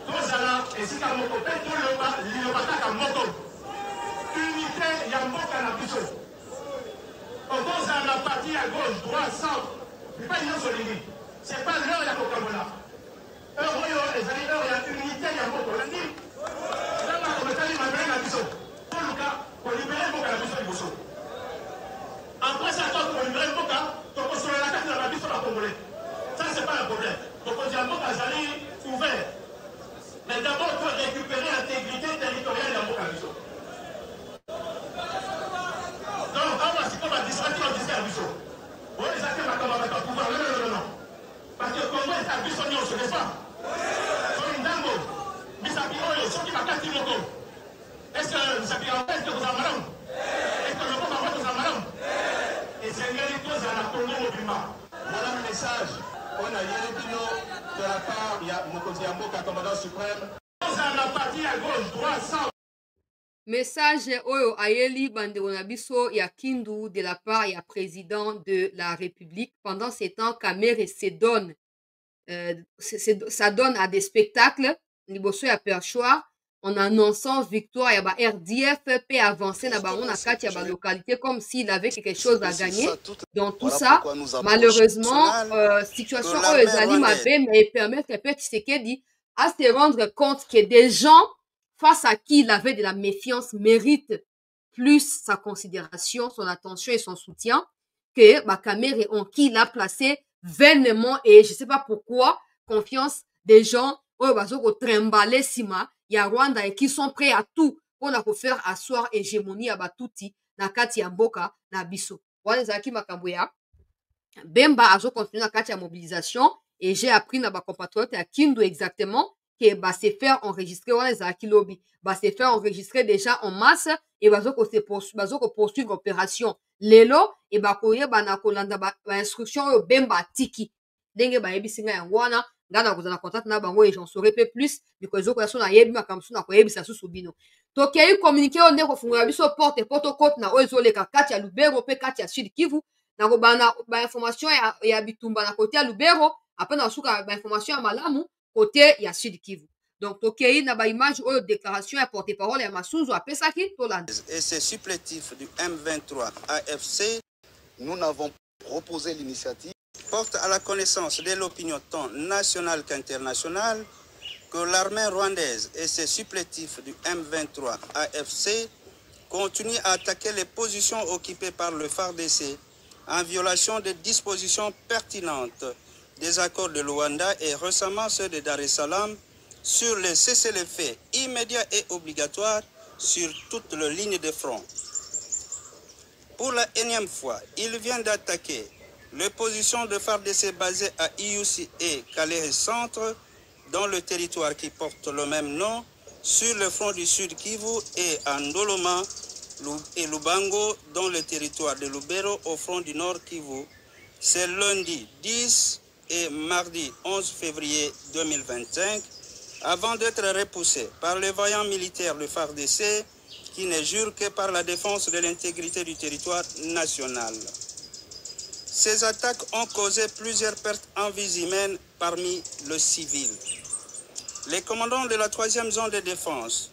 tozala esika moko mpe toloba liloba kaka moko unité ya mboka na biso okozala na parti ya gauche droit centre bipai nyonso lingi c'est pas l'heure ya kokambola heure oyo ezali heure ya unité ya mboka olandi nanga kometali mabele na biso toluka kolibere mboka na biso liboso après ça toi kolibere mboka tokosolela kati na babiso bakongole ça c'est pas le problème tokozi ya mboka azali ouvert mais d'abord il faut récupérer l'intégrité territoriale ya mboka na biso donc awa siko badistrati badisi ya biso oyo ezaki makambo ya bato ya pouvoir non parce que Congo eza biso nyonso n'est-ce pas soki ntango misapi oyo soki bakati moko est-ce que misapi yango est-ce que kozala malamu est-ce que loko bango kozala malamu esengeli tozala na Congo mobimba voilà le message oyo nayeli bino de la part ya mokonzi ya mboka commandant suprême tozala na parti ya gauche droit centre. Message oyo ayeli bandeko na biso ya Kindu de la part ya président de la République. Pendant ces temps, Kamere s'adonne à des spectacles liboso ya perchoir en annonçant victoire ya ba RDF peut avancer na bango na kati ya ba localité comme s'il avait quelque chose à gagner. Dans tout ça, malheureusement, situation oyo ezali mabe mais permettre peut Tshisekedi à se rendre compte que des gens face à qui il avait de la méfiance méritent plus sa considération, son attention et son soutien que Kamere en qui il a placé vainement et je sais pas pourquoi confiance des gens oyo bazoko trembaler sima ya Rwanda et qui sont prêts à tout pour faire asseoir hégémonie ya batuti na kati ya mboka na biso. Wana ezalaki makambo ya Bemba azo continuer na kati ya mobilisation et j'ai appris na ba compatriotes à Kindu exactement que va se faire enregistrer wana ezalaki lobi va se faire enregistrer déjà en masse et bazoko poursuivre opération lelo et bakoyeba na kolanda ba instruction oyo Bemba tiki ndenge bayebisi nga yango wana ngana kozala contact na bango et j'en saurai peu plus because ezoko so na yebi makamsu na koyebisa susu bino tokei communiquer on ndeko fungola biso porte côte na oyo ezoleka kati ya Lubero pe kati ya Sud Kivu nakobana ba information ya bitumba na côté ya Lubero, après na suka ba information ya malamu côté ya Sud Kivu. Donc tokei na ba image oyo déclaration ya porte-parole ya Masunzu apesaki tolanda. Et c'est supplétif du M23 AFC, nous n'avons proposé l'initiative, porte à la connaissance de l'opinion tant nationale qu'internationale que l'armée rwandaise et ses supplétifs du M23 AFC continuent à attaquer les positions occupées par le FARDC en violation des dispositions pertinentes des accords de Luanda et récemment ceux de Dar es Salaam sur les cessez-le-feu immédiats et obligatoires sur toute la ligne de front. Pour la énième fois, il vient d'attaquer les positions de FARDC basées à Iusi et Kalehe Centre, dans le territoire qui porte le même nom, sur le front du Sud Kivu et à Ndoloma et Lubango, dans le territoire de Lubero au front du Nord Kivu. C'est lundi 10 et mardi 11 février 2025, avant d'être repoussé par les vaillants militaires de FARDC qui ne jurent que par la défense de l'intégrité du territoire national. Ces attaques ont causé plusieurs pertes en vies humaines parmi les civils. Les commandants de la 3e zone de défense,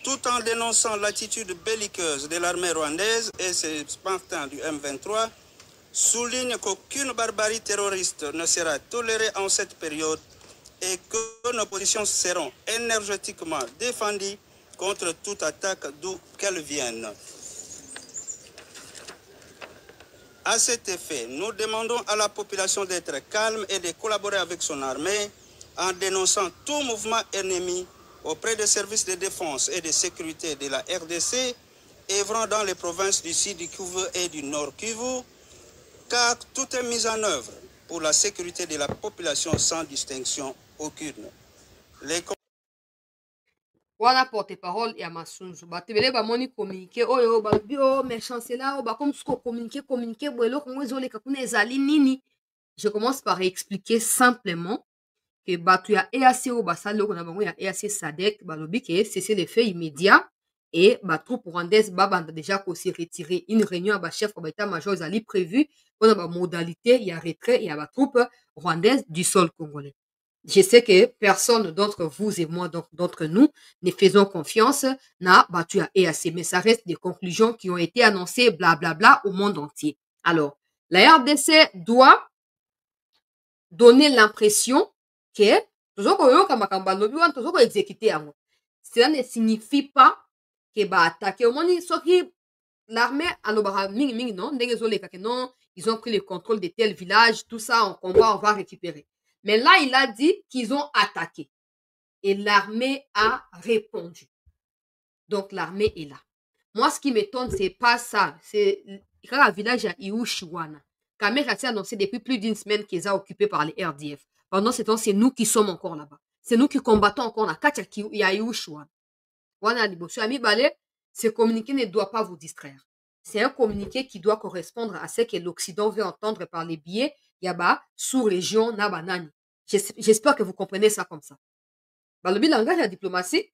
tout en dénonçant l'attitude belliqueuse de l'armée rwandaise et ses spartans du M23, soulignent qu'aucune barbarie terroriste ne sera tolérée en cette période et que nos positions seront énergétiquement défendues contre toute attaque d'où qu'elle vienne. À cet effet, nous demandons à la population d'être calme et de collaborer avec son armée en dénonçant tout mouvement ennemi auprès des services de défense et de sécurité de la RDC œuvrant dans les provinces du Sud Kivu et du Nord Kivu, car tout est mis en œuvre pour la sécurité de la population sans distinction aucune. Wana porte-parole ya Masunzu batebele bamoni communiqué oyo balobi o mais chancelier o bakomi suko communiqué boelo kongo ezoleka kuna ezali nini. Je commence par expliquer simplement que batu ya EAC o basali loko na bango ya EAC SADC balobi que cesser les faits immédiats et ba troupes rwandaises babanda déjà ko se retirer. Une réunion à ba chef ba état-major ezali prévu pour ba modalité ya retrait ya ba troupes rwandaises du sol congolais. Je sais que personne d'entre vous et moi, donc d'entre nous, ne faisons confiance na batu ya EAC, mais ça reste des conclusions qui ont été annoncées blablabla au monde entier. Alors, la RDC doit donner l'impression que cela ne signifie pas que ba attaquer au monde l'armée non, ils ont pris le contrôle de tel village, tout ça en combat, on va récupérer. Mais là, il a dit qu'ils ont attaqué. Et l'armée a répondu. Donc, l'armée est là. Moi, ce qui m'étonne, c'est pas ça. C'est le village à Iushiwana. Kamera a annoncé depuis plus d'une semaine qu'ils sont occupés par les RDF. Pendant ce temps, c'est nous qui sommes encore là-bas. C'est nous qui combattons encore là. Ce communiqué ne doit pas vous distraire. C'est un communiqué qui doit correspondre à ce que l'Occident veut entendre par les biais Yaba, sous-région Nabanani. J'espère que vous comprenez ça comme ça. Dans le langage à diplomatie,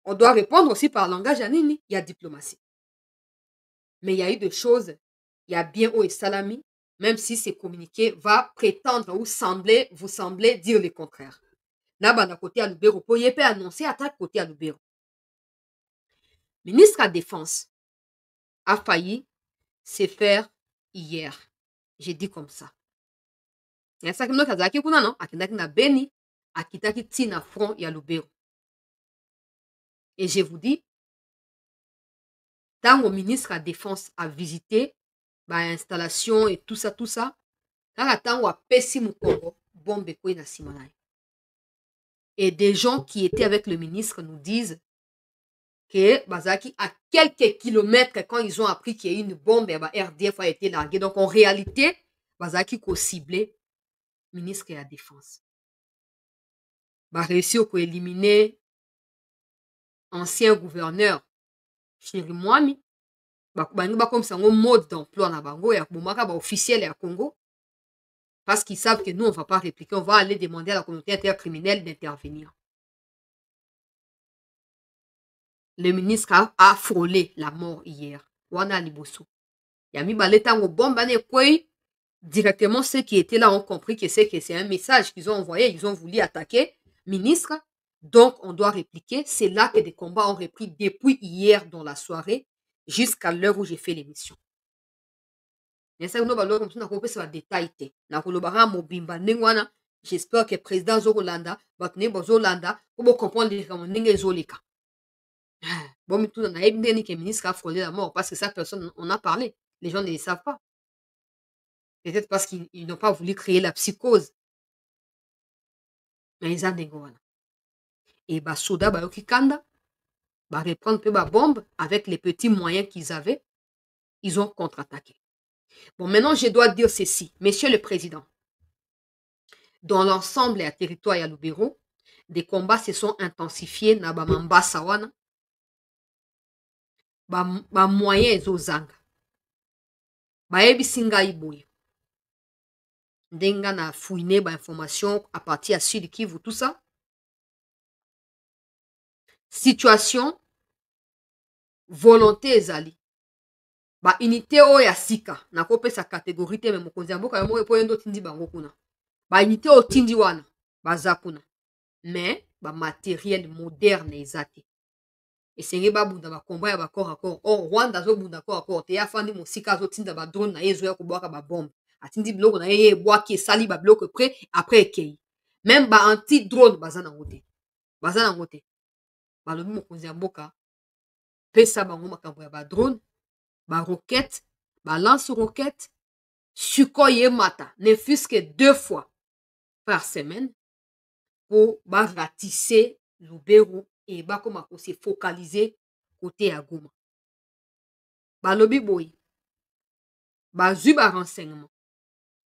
on doit répondre aussi par langage à Nini, il y a diplomatie. Mais il y a eu des choses, il y a bien au salami, même si ce communiqué va prétendre ou vous sembler dire le contraire. Nabana côté à Lubero, pour y annoncer attaque côté à Lubero. Ministre de la Défense a failli se faire hier. J'ai dit comme ça. Il y a ça qui nous a dit non, akindaki na Beni, akitaki tina front ya Lubero. Et je vous dis, tant le ministre de la Défense a visité l'installation et tout ça, tant a pesi mukongo, bombe kwe na simanai. Et des gens qui étaient avec le ministre nous disent que Bazaki, à quelques kilomètres, quand ils ont appris qu'il y a une bombe, RDF a été larguée. Donc en réalité, Bazaki a ciblé le ministre de la Défense. Il a réussi à éliminer ancien gouverneur Chirimwami. Il a comme ça un mode d'emploi na bango ya bomaka officiel à Congo. Parce qu'ils savent que nous, on ne va pas répliquer, on va aller demander à la communauté intercriminelle d'intervenir. Le ministre a frôlé la mort hier. Wana Liboso. Ya mi baleta ngo bombe ane quoi. Directement, ceux qui étaient là ont compris que c'est un message qu'ils ont envoyé. Ils ont voulu attaquer ministre. Donc, on doit répliquer. C'est là que des combats ont repris depuis hier dans la soirée jusqu'à l'heure où j'ai fait l'émission. J'espère que le président Zorolanda va tenir Bozolanda pour comprendre les Zolika. Bon, mais tout le monde a dit que le ministre a frôlé la mort parce que ça, personne en a parlé. Les gens ne le savent pas. Peut-être parce qu'ils n'ont pas voulu créer la psychose. Mais ils ont des gars. Et bah, soda, bah, Kanda, bah, reprendre peu ma bombe avec les petits moyens qu'ils avaient. Ils ont contre-attaqué. Bon, maintenant, je dois dire ceci. Monsieur le Président, dans l'ensemble et à territoire et à Lubero, des combats se sont intensifiés na ba Mambasa wana. Ba moyens ezozanga. Ba ebisinga iboye. Ndenga na fouiner ba information à partir à Sud Kivu, tout ça. Situation, volonté ezali. Ba unité o ya sika. Na kope sa catégorie te me mokonzi ya mboka yo po yendo tindi bango kuna. Ba unité o tindi wana. Baza kuna. Mais ba matériel moderne ezate. Et c'est ba bunda ba combat ya ba corps à corps. Or Rwanda zo bunda corps à corps. Te ya fandi mosika zo tinda ba drone na yezo ya ko boka ba bombe. Atindi biloko na ye boa ki sali ba bloc près après ekei. Même ba anti drone baza na ngote. Baza na ngote. Ba lobi mokonzi ya mboka pesa bango makambo ya ba drone, ba roquette, ba lance roquette, Sukhoi mata, ne fût-ce que 2 fois par semaine pour ba ratisser Lubero et ba koma ko se focaliser côté à Goma. Ba lobi boy. Ba zu ba renseignement.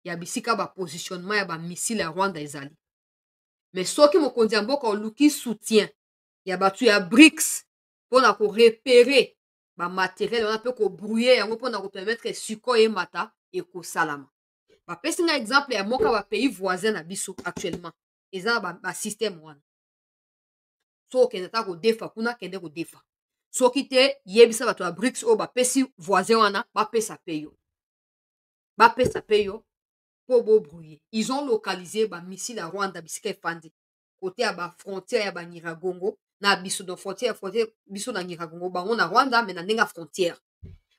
Ya bisika ba positionnement ya ba missile à Rwanda ezali. Mais soki mokonzi ya mboka oluki soutien ya batu ya BRICS pour na ko repérer ba matériel on a peu ko brouiller yango pour na ko permettre Sukhoi mata et ko salama. Ba pesi nga exemple ya moka ba pays voisin na biso actuellement. Eza ba système wana. So kende ta ko defa kuna kende ko defa. Soki te yebisa batu ya BRICS o ba pesi voisin wana ba pesa peyo. Ba pesa peyo pour bo brouiller. Ils ont localisé ba missile à Rwanda bisika efandi. Côté à ba frontière ya ba Nyiragongo. Na biso de frontière biso na Nyiragongo bango na Rwanda mais na ndenga frontière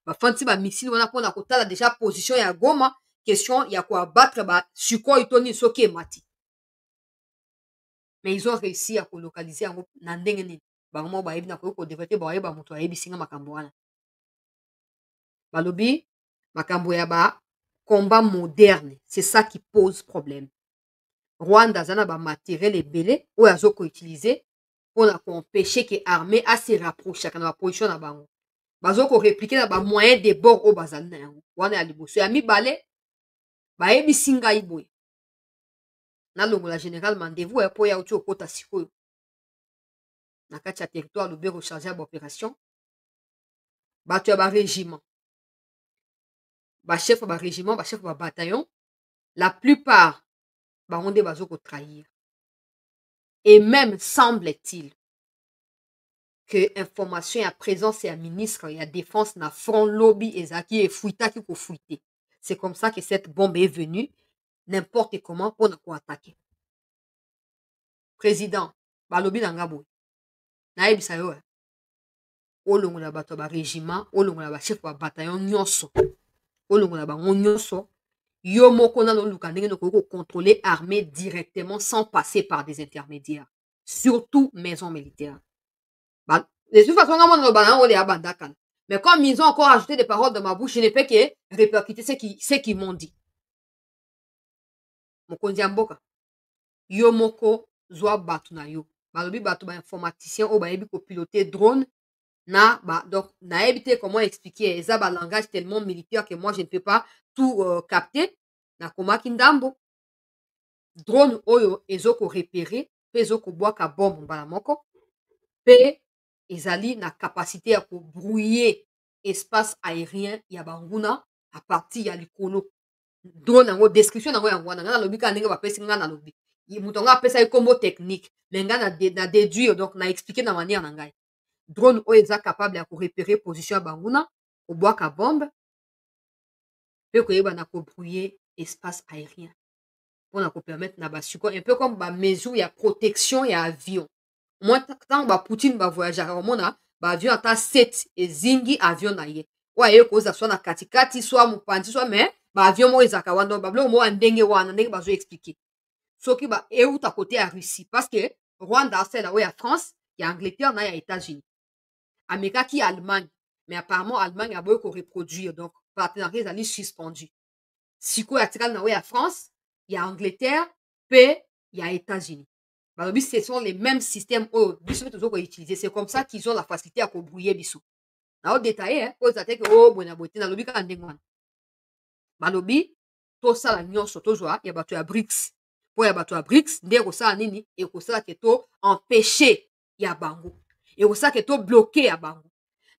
ba fanti ba missile wana pona kotala déjà position ya Goma question ya ko abattre ba Sukhoi toni soki emati mais ils ont réussi à localiser na ndenge nini bango ba yebi na ko développer ba yeba moto ayebi singa makambo wana balobi makambo ya ba combat moderne c'est ça qui pose problème. Rwanda zana ba matériel ebele ou azoko utiliser pour empêcher que l'armée a se rapprocher dans la position na bango. Bazo ko répliquer na ba moyen de bord au bazal na yango. Wana ya liboso ya mibale ba yebi singa iboy. Na longo la général Mandevou ya po ya uti okota sikoyo. Na kati ya territoire Lubero chargé à opération. Bato ya ba régiment. Ba chef ba régiment, ba chef ba bataillon, la plupart ba onde bazo ko trahir. Et même semble-t-il que information et à présence et à ministre et à défense na front lobby et zaki et fouita qui ko fouité. C'est comme ça que cette bombe est venue n'importe comment pour na ko attaquer. Président, ba lobby na ngabo. Na yebisa yo. Olongo na bato ba régiment, olongo na ba chef ba bataillon nyonso. Olongo na ba nyonso. Yo moko na luka ndenge no ko contrôler armée directement sans passer par des intermédiaires. Surtout maison militaire. De toute façon, mais comme ils ont encore ajouté des paroles dans ma bouche, je ne peux que répercuter ce qu'ils m'ont dit. Mokonzi ya mboka. Yo moko zwa batu na yo. Balobi batu ba informaticien o ba yebi ko piloter drone na ba donc na yebi comment expliquer eza ba langage tellement militaire que moi je ne peux pas tout capter na komaki ndambo. Drone oyo ezoko repérer, pe ezoko bwaka bombe mbala moko. Pe ezali na capacité à brouiller espace aérien ya banguna à partir ya likolo. Drone nango description nango yango wana ngana lobi ka ndenge ba pesi ngana lobi. Muto nga pesa e combo technique, mais ngana na déduire donc na expliquer na manière na ngai. Drone o eza capable ya ko repérer position ya banguna, ko bwaka bombe. peut que brouiller espace aérien. Pour nous permettre un peu comme ba mesure, il y a protection, il y a avion. Moi, tant que Poutine va voyager, on a avion à 7 et zingi avion na ye. Ouais, cause soit na katikati, soit mupandi, soit mais avion mo ezaka wando bablo mo ndenge wana ndenge bazo expliquer. So ki ba e ou à côté à Russie parce que Rwanda c'est là où il y a France, il y a Angleterre, il y a États-Unis. Amérique qui Allemagne, mais apparemment Allemagne a beaucoup reproduire donc partenariat est suspendu. Si quoi il y a France, il y a Angleterre, puis il y a États-Unis. Ce sont les mêmes systèmes qu'ils utilisent. C'est comme ça qu'ils ont la facilité à brouiller biso. Na détaillé hein, pose que oh bona boté na lobi ka ndengwana. Balobi to sala nyonso to joa ya bato ya BRICS. Po ya bato ya BRICS ndeko sala nini et ko sala que to empêcher ya bango. Et ko sala que to bloquer ya bango.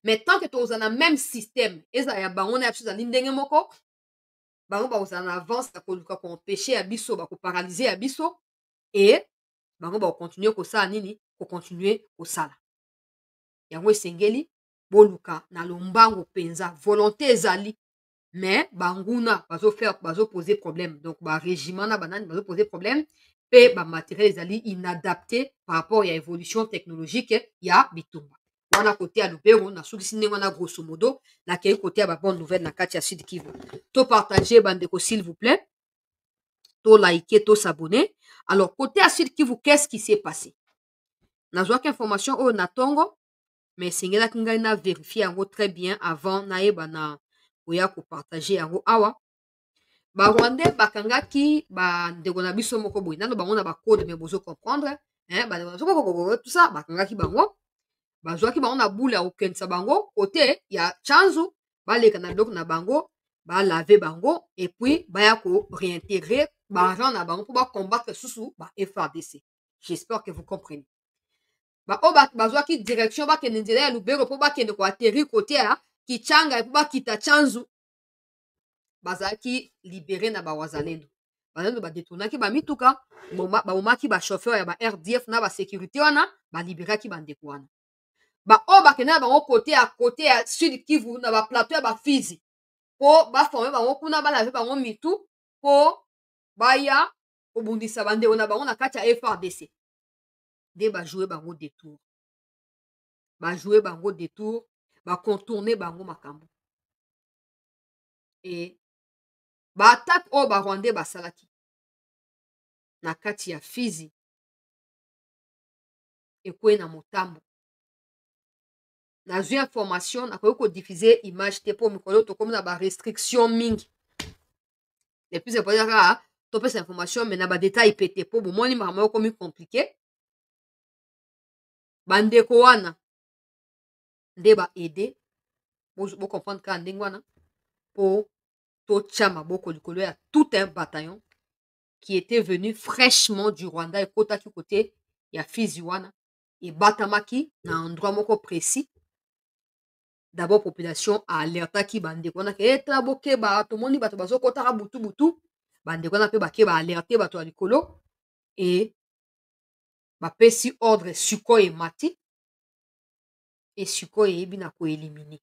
Mais tant que to na même système, eza ya bango na chose ali ndenge moko bango ba en avance à koluka ko empêcher abiso ba ko paralyser abiso et bango ba continuer ko sala nini ko continuer ko sala yango esengeli boluka na lombango penza volonté ezali mais banguna bazo poser problème donc ba régiment na banani bazo poser problème pe ba matériel ezali inadapté par rapport à évolution technologique ya bitumba wana côté à Lubero na sukisi ndenge wana grosso modo na kei côté à ba bonne nouvelle na kati ya Sud Kivu to partager bandeko s'il vous plaît to liker to s'abonner alors côté à Sud Kivu qu'est-ce qui s'est passé nazwa information o na tongo mais singela kinga na vérifier yango très bien avant na yeba na oya ko partager yango awa ba Rwandais bakangaki ba ndeko na biso moko boy nano bango na ba code mais bozo comprendre hein ba tout ça bakangaki bango bazwaki bango na boule ya kokendisa bango kote ya chanzu baleka na biloko na bango balave bango et puis baya ko réintégrer baargent na bango pour combattre susu ba FRDC. J'espère que vous comprenez. Bazwaki direction bakende nzela ya Lubero po bakende ko atterrir kote ya Kichanga po bakita chanzu bazaki libéré na bawazalendo bazalendo badetournaki bamituka bamomaki bachauffeur ya ba RDF na basécurité wana balibéraki bandeko wana bakende na bango côté ya Sud Kivu na baplateau ya bafizi po baforme bango kuna balave bango mitu po baya kobundisa bandeko na bango na kati ya FRDC nde bajoue bango détour bacontourne bango makambo e baattaque oyo barwandais basalaki na kati ya Fizi ekwei na motambo nazwi information nakoki kodiffuser image te mpo mikolo tokomi na barestriction mingi le plus important kaka topesa information mais na badetail pete mpo bomoni makambo oyo komi compliqué bandeko wana nde baede bocomprendre kaka ndenge wana mpo totia maboko likolo ya tout un bataillon qui était venu fraîchement du Rwanda ekotaki côté ya Fizi wana ebatamaki na endroit moko précis. D'abord population alertaki bandeko wana ke etala bokeba tomoni bato bazokotaka butu bandeko wana mpe bakeba alerte bato ya likolo e bapesi ordre suko emati e suko eyebi na koelimine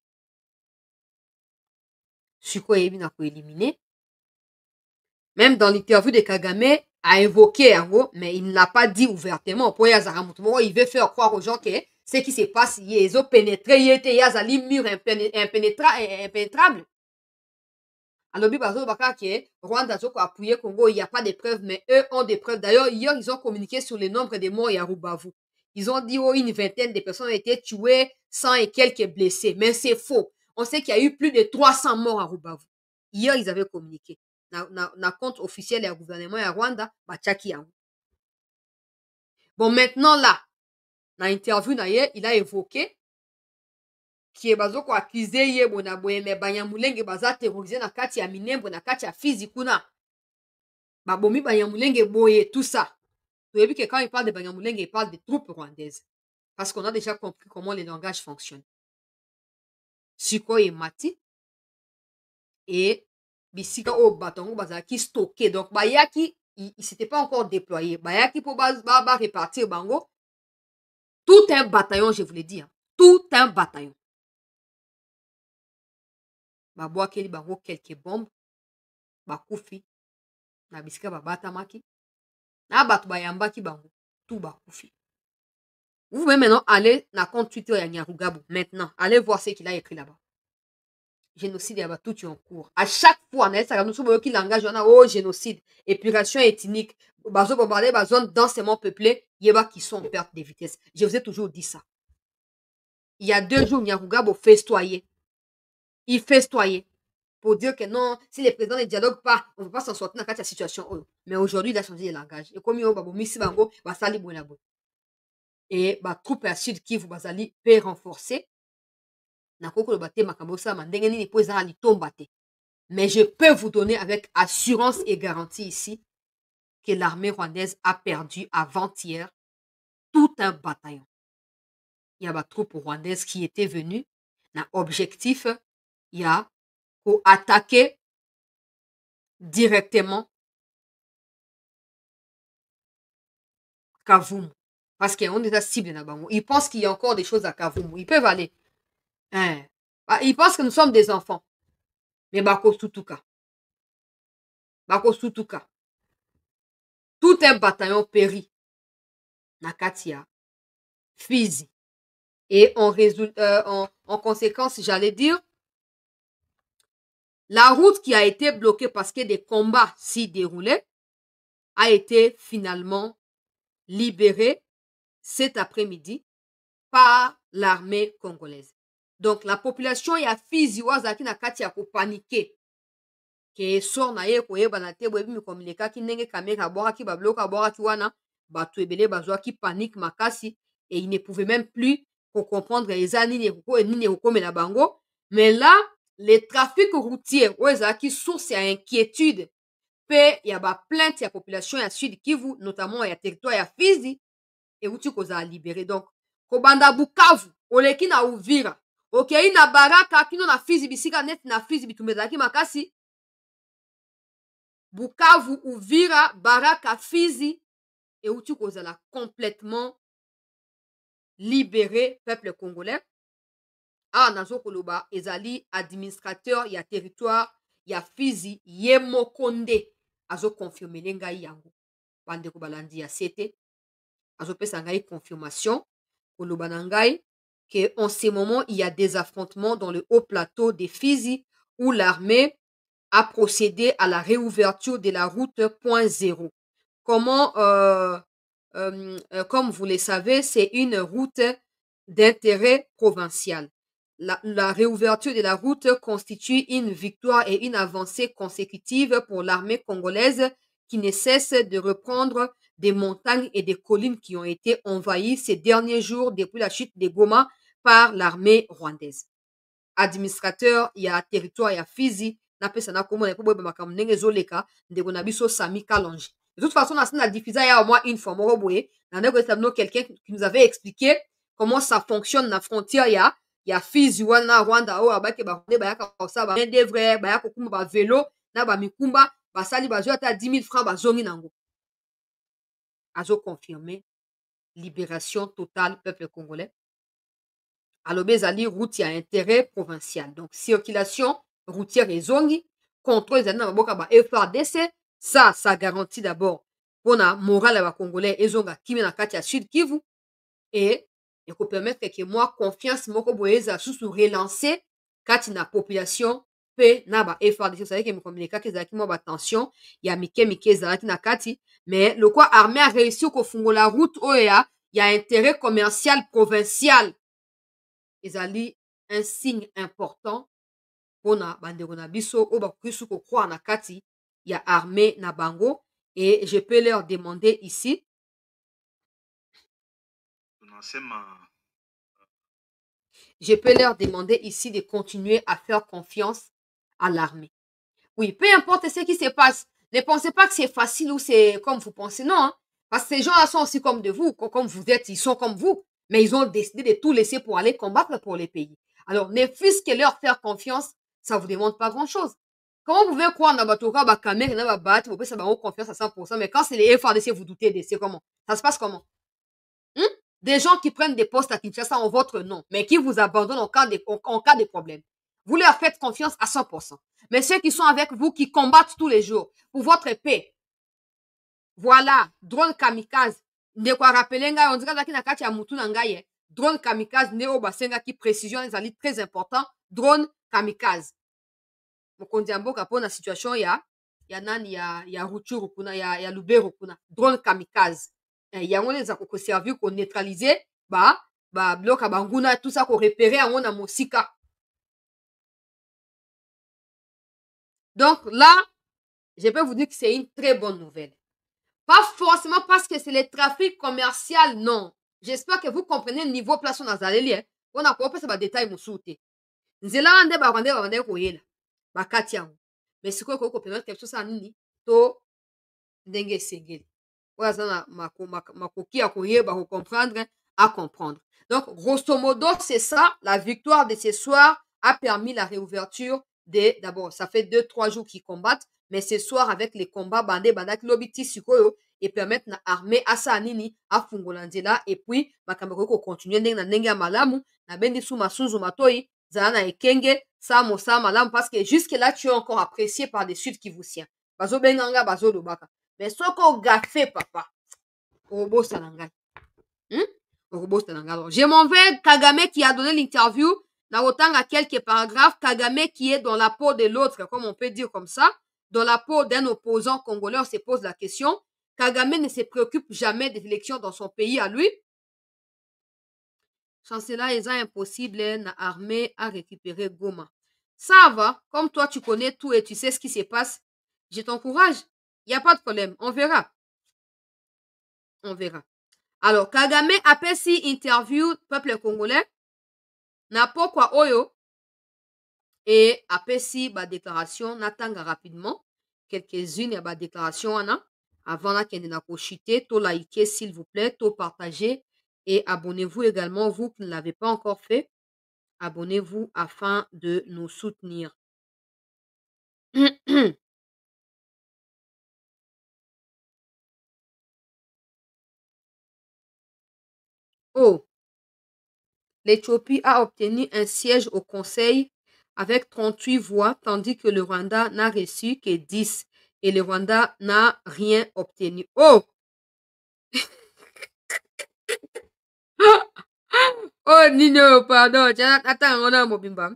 même dans l'interview de Kagame a évoqué yango mais il ne l'a pas dit ouvertement po yazaka moto moko il veut faire croire aux gens que ce qui se passe ils ont pénétré il y a zali mur impénétrable alobi bazo baka ke Rwanda zoko appuyer Congo il y a pas de preuves mais eux ont des preuves d'ailleurs hier ils ont communiqué sur le nombre de morts à Rubavu ils ont dit oh une vingtaine de personnes ont été tuées 100 et quelques blessés mais c'est faux on sait qu'il y a eu plus de 300 morts à Rubavu hier ils avaient communiqué na compte officiel du gouvernement ya Rwanda batiaki yango bon maintenant là na interview na ye il a évoqué qui bazoko accuser ye bona boye me Banyamulenge baza terroriser na kati ya Minembwe na kati ya Fizi kuna babomi Banyamulenge boye tout ça toyebi que quand il parle de Banyamulenge il parle des troupes rwandaises parce qu'on a déjà compris comment le langage fonctionne siko emati et bisika o batongo bazaki stocké donc bayaki il s'était pas encore déployé bayaki pour ba répartir bango tout un bataillon je vous l'ai dit hein, tout un bataillon babwakeli bango quelques bombes bakufi na bisika babatamaki na bato bayambaki bango tout bakufi. Vous pouvez maintenant aller na compte Twitter ya Nyarugabo. Maintenant, allez voir ce qu'il a écrit là-bas. Génocide ya tout est en cours. À chaque fois, nous qui langage on a oh génocide, épuration ethnique, bazo bombarder ba zone densément peuplée, yeba qui sont en perte de vitesse. Je vous ai toujours dit ça. Il y a 2 jours, Nyarugabo festoyait. Il festoyait pour dire que non, si les présidents ne dialoguent pas, on ne peut pas s'en sortir dans cette situation. Mais aujourd'hui, il a changé de langage. Et comme il y a Misi Bango, Basali Bonabo. Et bah troupe à Sud Kivu Basali peut renforcer. Mais je peux vous donner avec assurance et garantie ici que l'armée rwandaise a perdu avant-hier tout un bataillon. Il y a des troupes rwandaises qui étaient venues. L'objectif, il y a pour attaquer directement Kavumu. Parce qu'on est à cible là-bas. Ils pensent qu'il y a encore des choses à Kavumu. Ils peuvent aller. Hein. Ils pensent que nous sommes des enfants. Mais Bako Sutuka. Bako Sutuka. Tout un bataillon périt. Nakatia. Fizi. Et en conséquence, j'allais dire, la route qui a été bloquée parce que des combats s'y déroulaient a été finalement libérée cet après-midi par l'armée congolaise. Donc, la population ya Fizi wazaki na kati ya paniquer. Que sort na ye koyeba na te boyebi mikomileka ki ndenge kamera boka ki babloka boka ki wana bato ebele bazwa ki panique makasi et ils ne pouvaient même plus comprendre eza nini ekokomela bango. Mais là, les trafics routiers wazaki source ya inquiétude pe ya ba plainte ya population ya Sud Kivu notamment ya territoire ya Fizi et uti koza libéré. Donc kobanda Bukavu oleki na Uvira okei na Baraka kino na Fizi bisika net na Fizi bitumezaki makasi. Bukavu, Uvira, Baraka, Fizi, et où tu kozala complètement libéré peuple congolais. Ah, nazo koloba, ezali administrateur, ya territoire, ya Fizi, Yemokonde, azo confirmer lenga yango. Bande ko balandi ya sete, azo pesa ngai confirmation, koloba nangai, que en ce moment, il y a des affrontements dans le haut plateau des Fizi, où l'armée a procédé à la réouverture de la route point zéro. Comment, comme vous le savez, c'est une route d'intérêt provincial. La réouverture de la route constitue une victoire et une avancée consécutive pour l'armée congolaise qui ne cesse de reprendre des montagnes et des collines qui ont été envahies ces derniers jours depuis la chute de Goma par l'armée rwandaise. Administrateur, il y a territoire, il y a Fizi, de toute façon, on a diffusé il y a au moins une fois, quelqu'un qui nous avait expliqué comment ça fonctionne la frontière. Il y a Fizi, Rwanda, vélo, basali 10 000 francs, bazongi nango. Azo confirmé libération totale peuple congolais. Alobezali route à intérêt provincial. Donc, circulation routière et zongi, contrôle les années ba FRDC, ça garantit d'abord pour la morale à congolais et zonga qui na kati ya Sud Kivu et il peut permettre que moi confiance moko boyeza sous relancer kati na population pe na ba FRDC, ça veut dire que me communiquer que zaki mo ba tension ya mike zaki na kati, mais le quoi armé a réussi ko fungola route oya il y a intérêt commercial provincial. Ezali un signe important pour na bandeko na biso o bakusu ko croire na kati ya armée na bango et je peux leur demander ici de continuer à faire confiance à l'armée. Oui, peu importe ce qui se passe, ne pensez pas que c'est facile ou c'est comme vous pensez, non, hein? Parce que ces gens-là sont aussi comme de vous, comme vous êtes, ils sont comme vous. Mais ils ont décidé de tout laisser pour aller combattre pour les pays. Alors, ne fût-ce que leur faire confiance, ça vous demande pas grand-chose. Comment vous pouvez croire dans votre caméra, dans votre battre, vous pouvez avoir confiance à 100%, mais quand c'est les FARDC, vous doutez de c'est comment? Ça se passe comment? Des gens qui prennent des postes à Kinshasa en votre nom, mais qui vous abandonnent en cas de problème. vous leur faites confiance à 100%. Mais ceux qui sont avec vous, qui combattent tous les jours pour votre paix, voilà, drone kamikaze. Ne quoi rappeler on dirait que na kati ya mutu na ngai, drone kamikaze ne obasenga qui précision ezali très important, drone kamikaze. Mokonzi mboka pona situation ya nani ya Rutshuru kuna ya Lubero kuna, drone kamikaze. Yango neza ko servir ko neutraliser ba bloc banguna tout ça ko repérer yango na mosika. Donc là, je peux vous dire que c'est une très bonne nouvelle. Pas forcément parce que c'est le trafic commercial, non. J'espère que vous comprenez le niveau place on a zaleli. On a pas ça détail moussoute. Nzela ande ba rwande ko yela. Ba katia. Mais ce que ko permettre quelque chose nini to ndenge sengeli. Voilà ça makoki a koyeba ko comprendre à comprendre. Donc grosso modo, c'est ça, la victoire de ce soir a permis la réouverture d'abord, ça fait 2-3 jours qu'ils combattent. Mais ce soir, avec les combats bandés, bandak lobiti sikoyo, et permettre na armée asa nini, a fungolandela, et puis, makameko ko continuer na nenga malamu, na bendi sou masunzu matoi, zana ekenge, sa malamu, parce que jusque là, tu es encore apprécié par des Sud Kivusiens. Bazo benganga, bazo lobaka. Mais soko gafé, papa, orobo sanangai. Orobo sanangai. Alors, je m'en vais, Kagame qui a donné l'interview, na autant à quelques paragraphes, Kagame qui est dans la peau de l'autre, comme on peut dire comme ça, dans la peau d'un opposant congolais, on se pose la question. Kagame ne se préoccupe jamais des élections dans son pays à lui. Chancelier, il est impossible, na armée à récupérer Goma. Ça va, comme toi tu connais tout et tu sais ce qui se passe, je t'encourage. Il n'y a pas de problème, on verra. On verra. Alors, Kagame après si interview peuple congolais, na pourquoi oyo, et après si ba déclaration n'attanga rapidement quelques-unes ba déclaration avant la kende na ko chiter, to liker s'il vous plaît, to partager et abonnez-vous également vous qui ne l'avez pas encore fait. Abonnez-vous afin de nous soutenir. Oh, l'Éthiopie a obtenu un siège au Conseil avec 38 voix, tandis que le Rwanda n'a reçu que 10 et le Rwanda n'a rien obtenu. Oh! Oh, Nino, pardon. Attends, on a un mobimba.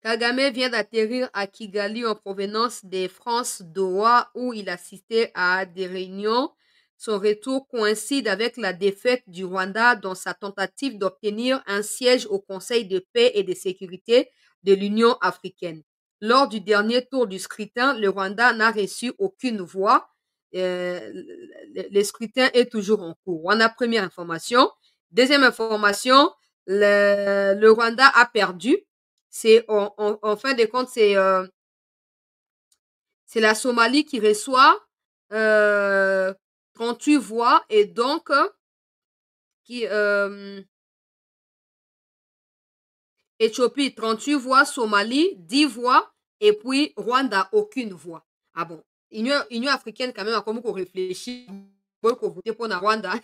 Kagame vient d'atterrir à Kigali en provenance de France Doha où il assistait à des réunions. Son retour coïncide avec la défaite du Rwanda dans sa tentative d'obtenir un siège au Conseil de paix et de sécurité de l'Union africaine. Lors du dernier tour du scrutin, le Rwanda n'a reçu aucune voix. Le scrutin est toujours en cours. On a première information. Deuxième information, le Rwanda a perdu. C'est en fin de compte, c'est la Somalie qui reçoit 38 voix et donc Éthiopie 38 voix, Somalie 10 voix et puis Rwanda aucune voix. Ah bon, Union africaine quand même a comme qu'on réfléchit pour voter pour la Rwanda.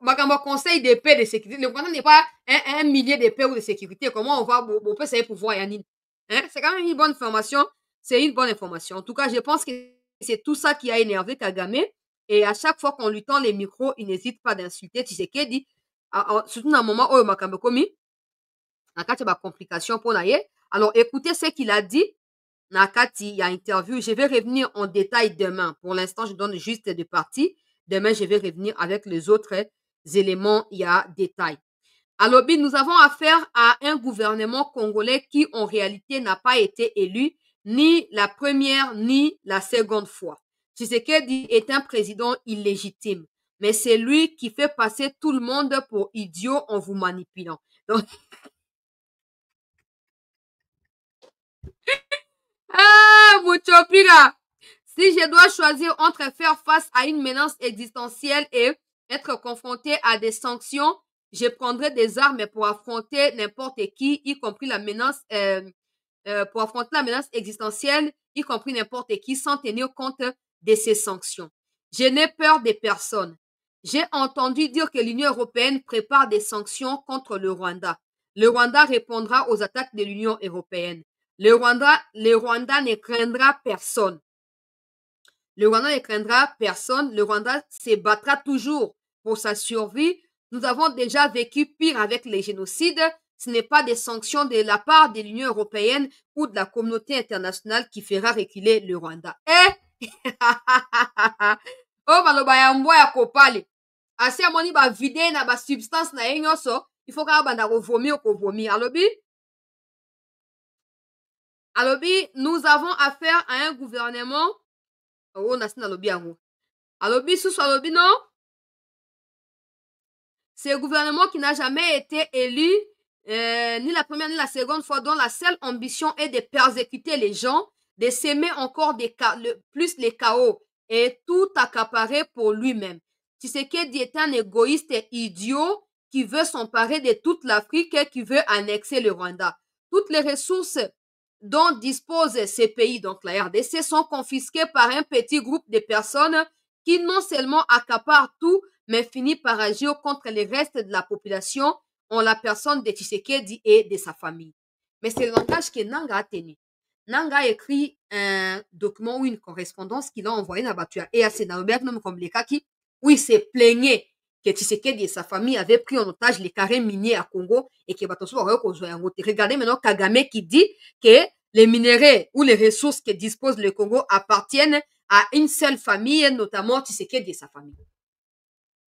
Makambo conseil de paix et de sécurité. Le Rwanda n'est pas un millier de paix ou de sécurité. Comment on peut savoir pouvoir Yanine? C'est quand même une bonne information. C'est une bonne information. En tout cas, je pense que c'est tout ça qui a énervé Kagame. Et à chaque fois qu'on lui tend les micros, il n'hésite pas d'insulter Tshisekedi. Surtout dans un moment où Makambo komi, nakati ba complication pour naye. Alors écoutez ce qu'il a dit. Nakati, il y a interview. Je vais revenir en détail demain. Pour l'instant, je donne juste des parties. Demain, je vais revenir avec les autres éléments. Il y a détail. Alors, nous avons affaire à un gouvernement congolais qui, en réalité, n'a pas été élu ni la première ni la seconde fois. Tshisekedi est un président illégitime, mais c'est lui qui fait passer tout le monde pour idiot en vous manipulant. Donc, Muchopira! Si je dois choisir entre faire face à une menace existentielle et être confronté à des sanctions, je prendrai des armes pour affronter n'importe qui, y compris la menace, pour affronter la menace existentielle, y compris n'importe qui, sans tenir compte de ces sanctions. Je n'ai peur de personne. J'ai entendu dire que l'Union européenne prépare des sanctions contre le Rwanda. le Rwanda répondra aux attaques de l'Union européenne. Le Rwanda ne craindra personne. Le Rwanda ne craindra personne. Le Rwanda se battra toujours pour sa survie. Nous avons déjà vécu pire avec les génocides. Ce n'est pas des sanctions de la part de l'Union européenne ou de la communauté internationale qui fera reculer le Rwanda. Eh? Oh, maloba ya mbwa ya kopale. Asi amoni ba vide na ba substance na ye nyonso, il faut ka banda ko vomir ko vomir. Alobi, nous avons affaire à un gouvernement. Oh, nasi na lobi yango. Alobi, sous alobi non? C'est un gouvernement qui n'a jamais été élu, ni la première ni la seconde fois, dont la seule ambition est de persécuter les gens, de s'aimer encore plus les chaos et tout accaparer pour lui-même. Tshisekedi est un égoïste idiot qui veut s'emparer de toute l'Afrique et qui veut annexer le Rwanda. Toutes les ressources dont disposent ces pays, donc la RDC, sont confisquées par un petit groupe de personnes qui non seulement accaparent tout, mais finit par agir contre le reste de la population en la personne de Tshisekedi et de sa famille. Mais c'est le langage que Nanga a tenu. Nanga a écrit un document ou une correspondance qu'il a envoyé à Batuya et à Sénabert, comme les Kaki, où il s'est plaigné que Tshisekedi et sa famille avaient pris en otage les carrés miniers à Congo et que Batosu aurait rejoint. Regardez maintenant Kagame qui dit que les minéraux ou les ressources que dispose le Congo appartiennent à une seule famille, notamment Tshisekedi et sa famille.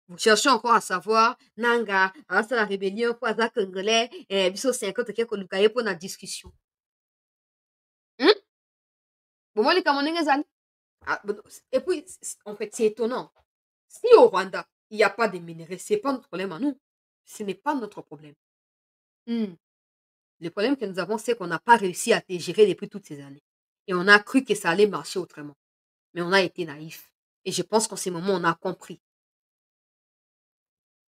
Vous cherchez encore à savoir, Nanga, c'est la rébellion, pour Azak Congolais, biso 50 quelques lukaye pour la discussion. Bon, moi, les Camerounais, et puis, en fait, c'est étonnant. Si au Rwanda, il n'y a pas de minerais, ce n'est pas notre problème à nous. Ce n'est pas notre problème. Le problème que nous avons, c'est qu'on n'a pas réussi à te gérer depuis toutes ces années. Et on a cru que ça allait marcher autrement. Mais on a été naïfs. Et je pense qu'en ces moments, on a compris.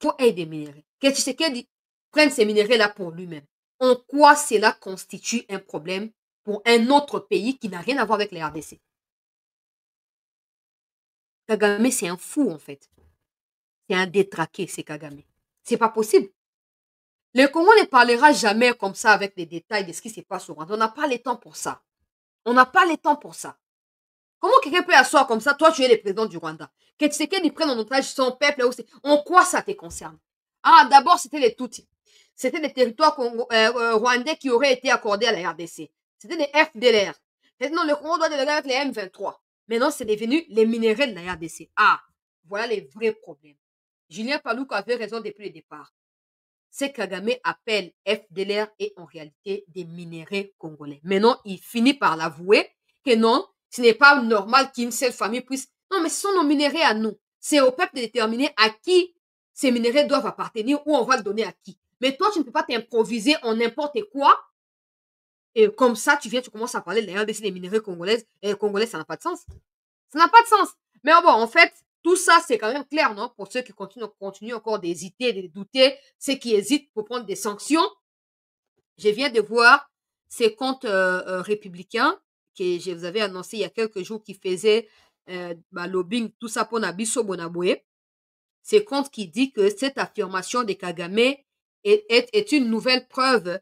Pour aider des minéraux. Que Tshisekedi prenne ces minéraux-là pour lui-même. En quoi cela constitue un problème pour un autre pays qui n'a rien à voir avec les RDC? Kagame, c'est un fou, en fait. C'est un détraqué, c'est Kagame. C'est pas possible. Le Congo ne parlera jamais comme ça avec des détails de ce qui se passe au Rwanda. On n'a pas le temps pour ça. On n'a pas le temps pour ça. Comment quelqu'un peut asseoir comme ça? Toi, tu es le président du Rwanda. Que Tshisekedi prenne en otage son peuple. En quoi ça te concerne? Ah, d'abord, c'était les Tutsis. C'était des territoires rwandais qui auraient été accordés à la RDC. C'était des FDLR. Maintenant, le Congo doit dialoguer avec les M23. Maintenant, c'est devenu les minéraux de la RDC. Ah, voilà les vrais problèmes. Julien Paluku avait raison depuis le départ. C'est Kagame appelle FDLR et en réalité des minéraux congolais. Maintenant, il finit par l'avouer que non, ce n'est pas normal qu'une seule famille puisse... Non, mais ce sont nos minéraux à nous. C'est au peuple de déterminer à qui ces minéraux doivent appartenir ou on va le donner à qui. Mais toi, tu ne peux pas t'improviser en n'importe quoi. Et comme ça, tu commences à parler de la RDC des minéraux congolais, ça n'a pas de sens. Ça n'a pas de sens. Mais bon, en fait, tout ça, c'est quand même clair, non? Pour ceux qui continuent encore d'hésiter, de douter, ceux qui hésitent pour prendre des sanctions. Je viens de voir ces comptes républicains que je vous avais annoncé il y a quelques jours qui faisaient lobbying, tout ça pour Nabiso Bonaboué. Ces comptes qui dit que cette affirmation de Kagame est une nouvelle preuve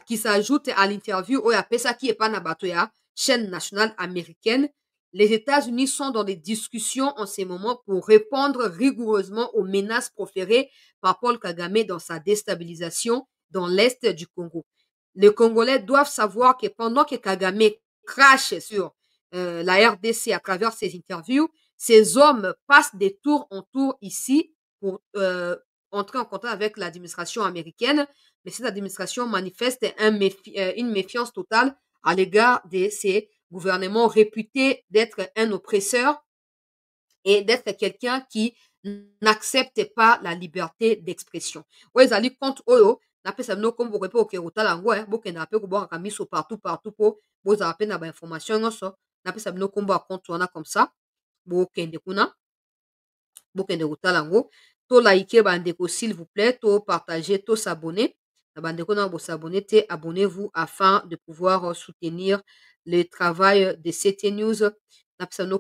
qui s'ajoute à l'interview où il appelle ça qui est pas Nabatoya, chaîne nationale américaine. Les États-Unis sont dans des discussions en ces moments pour répondre rigoureusement aux menaces proférées par Paul Kagame dans sa déstabilisation dans l'Est du Congo. Les Congolais doivent savoir que pendant que Kagame crache sur la RDC à travers ses interviews, ces hommes passent de tour en tour ici pour entrer en contact avec l'administration américaine, mais cette administration manifeste une méfiance totale à l'égard de ces gouvernements réputés d'être un oppresseur et d'être quelqu'un qui n'accepte pas la liberté d'expression. Ouais, ils allaient contre eux, n'appelle no comme vous répondez au Kérouta lango, bokena appelle ko boka miso partout pour boza appelle na ba information ngoso, n'appelle ça no comme ba compte on a comme ça, bokende kuna, bokende Kérouta lango, to like bandeko s'il vous plaît, to partager, to s'abonner. Bandeko na bo s'abonner, abonnez-vous afin de pouvoir soutenir le travail de CT News. Vous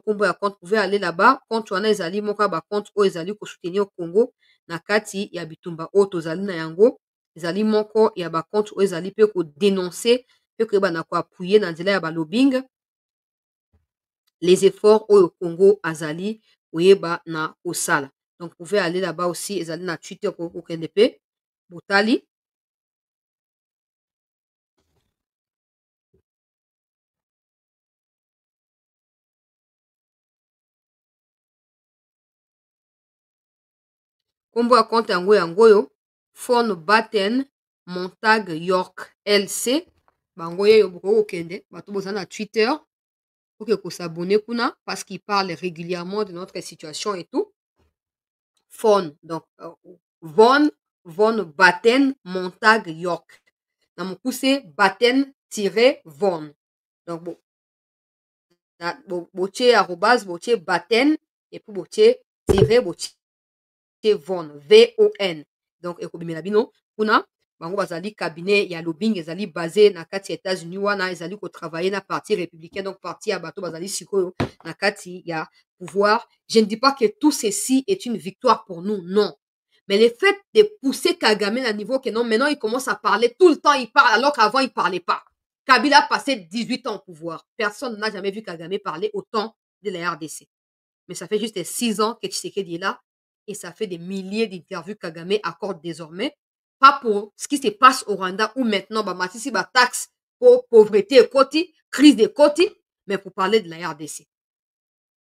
pouvez aller là-bas. Quand tu en as zali moka ba compte o ezali ko soutenir Congo na kati ya bitumba o tozali na yango ezali moko ya ba compte oyo ezali pe ko dénoncer pe ko bana ko appuyer na nzela ya ba lobbying les efforts au Congo azali oyeba na osala. Donc vous pouvez aller là-bas aussi ezali na Twitter ko kende pe botali. Kombo ya compte yango yango Phone Batten Montag York LC bango yo boko kende bato bozana na Twitter pour que s'abonner kuna parce qu'il parle régulièrement de notre situation et tout. Phone donc Von Batten Montag York. Na mokuse Batten-Von. Donc bon botier arrobas botier Batten et puis botier tirer botier Von VON. Donc ekobimela bino kuna bango bazali cabinet ya lobbying ezali basé na kati ya États-Unis wana ezali ko travailler na parti républicain donc parti ya bato bazali sikoyo na kati ya pouvoir. Je ne dis pas que tout ceci est une victoire pour nous, non. Mais le fait de pousser Kagame à un niveau que non, maintenant il commence à parler tout le temps, il parle alors qu'avant il parlait pas. Kabila a passé 18 ans au pouvoir. Personne n'a jamais vu Kagame parler autant de la RDC. Mais ça fait juste 6 ans que Tshisekedi est là et ça fait des milliers d'interviews que Kagame accorde désormais. Pas pour ce qui se passe au Rwanda où maintenant, bah, Matisi, bah, taxe pour pauvreté et côté, crise des côtés, mais pour parler de la RDC.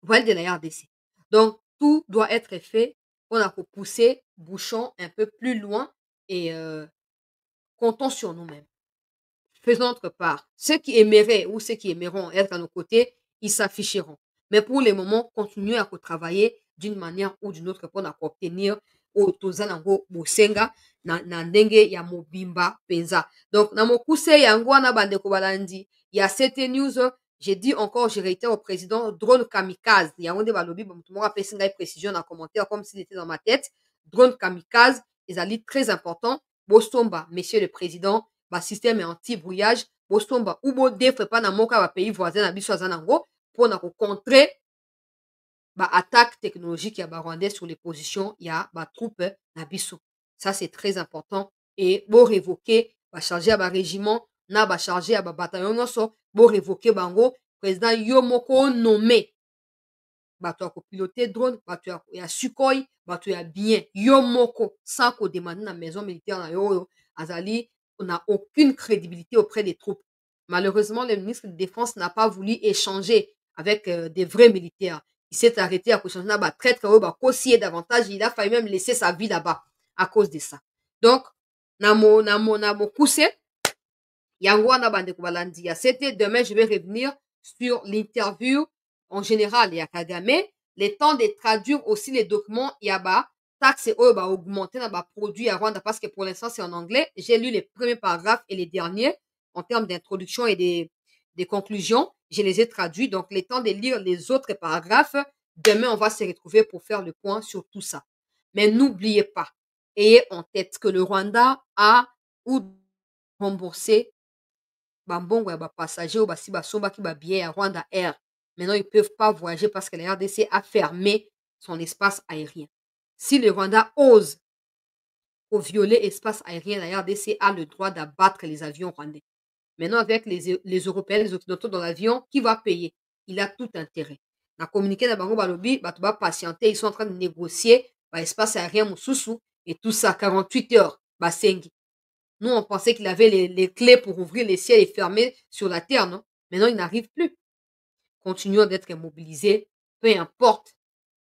Vous voyez, de la RDC. Donc, tout doit être fait. On a pour pousser Bouchon un peu plus loin et comptons sur nous-mêmes. Faisons notre part. Ceux qui aimeraient ou ceux qui aimeront être à nos côtés, ils s'afficheront. Mais pour le moment, continuez à travailler d'une manière ou d'une autre pour obtenir au tozanango bosenga na ndenge ya mobimba penza. Donc na mokuse yango na bandeko balandi ya cette news, j'ai dit encore, je réitère au président drone kamikaze. Ya onde balobi mutu moko apesi ngai précision na commentaire comme s'il était dans ma tête. Drone kamikaze ezali très important. Bosomba, monsieur le président, ba système anti-brouillage, bosomba ou bo defre pa na moka ba pays voisins na biso azanango pour na ko contrer ba attaque technologique ya ba Rwandais sur les positions ya ba troupes na biso. Ça c'est très important et bo révoquer ba charger à ba régiment na ba charger à ba bataillon nyonso bo révoquer bango président yo moko nommé bato ya piloter drone bato ya Sukhoi bato ya bien yo moko sans ko demander na maison militaire na yo azali on n'a aucune crédibilité auprès des troupes. Malheureusement, le ministre de la Défense n'a pas voulu échanger avec des vrais militaires. Il s'est arrêté à cause de ça. Traître, conseiller davantage. Il a failli même laisser sa vie là-bas à cause de ça. Donc, namo poussé. Yangwana bande kubalandi. C'était demain, je vais revenir sur l'interview en général. Il y a Kagame. Le temps de traduire aussi les documents. Yaba. Taxe va augmenter dans les produits à Rwanda parce que pour l'instant c'est en anglais. J'ai lu les premiers paragraphes et les derniers en termes d'introduction et des conclusions. Je les ai traduits. Donc, le temps de lire les autres paragraphes, demain on va se retrouver pour faire le point sur tout ça. Mais n'oubliez pas, ayez en tête que le Rwanda a ou remboursé bambongo ya passagers ou basi basomba qui ba billet à Rwanda Air. Maintenant, ils ne peuvent pas voyager parce que la RDC a fermé son espace aérien. Si le Rwanda ose violer l'espace aérien, la RDC a le droit d'abattre les avions rwandais. Maintenant, avec les Européens, les Occidentaux dans l'avion, qui va payer? Il a tout intérêt. Na communiqué na bango balobi, bato ba patienter, ils sont en train de négocier l'espace aérien mususu et tout ça, 48 heures, basengi. Nous, on pensait qu'il avait les clés pour ouvrir les ciels et fermer sur la terre, non? Maintenant, il n'arrive plus. Continuons d'être mobilisés, peu importe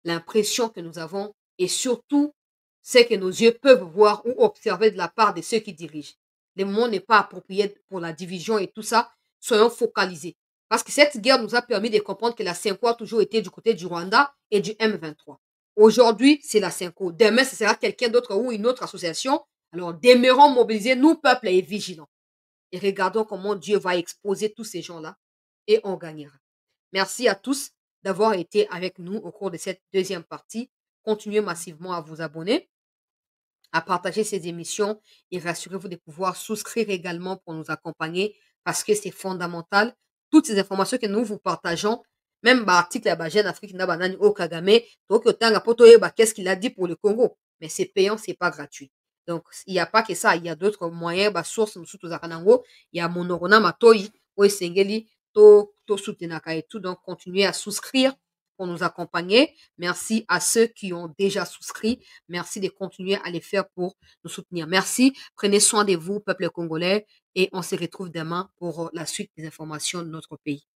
l'impression que nous avons et surtout ce que nos yeux peuvent voir ou observer de la part de ceux qui dirigent. Le moment n'est pas approprié pour la division et tout ça. Soyons focalisés. Parce que cette guerre nous a permis de comprendre que la CENCO a toujours été du côté du Rwanda et du M23. Aujourd'hui, c'est la CENCO. Demain, ce sera quelqu'un d'autre ou une autre association. Alors, demeurons mobilisés, nous, peuple, et vigilants. Et regardons comment Dieu va exposer tous ces gens-là et on gagnera. Merci à tous d'avoir été avec nous au cours de cette deuxième partie. Continuez massivement à vous abonner, à partager ces émissions et rassurez-vous de pouvoir souscrire également pour nous accompagner parce que c'est fondamental. Toutes ces informations que nous vous partageons, même l'article à Jeune Afrique Nabanani au Kagame, qu'est-ce qu'il a dit pour le Congo? Mais c'est payant, c'est pas gratuit. Donc, il n'y a pas que ça, il y a d'autres moyens, source, surtout Zakanango, il y a Monorona Matoi, Sengeli, to soutenaka et tout. Donc, continuez à souscrire pour nous accompagner. Merci à ceux qui ont déjà souscrit. Merci de continuer à les faire pour nous soutenir. Merci. Prenez soin de vous, peuple congolais, et on se retrouve demain pour la suite des informations de notre pays.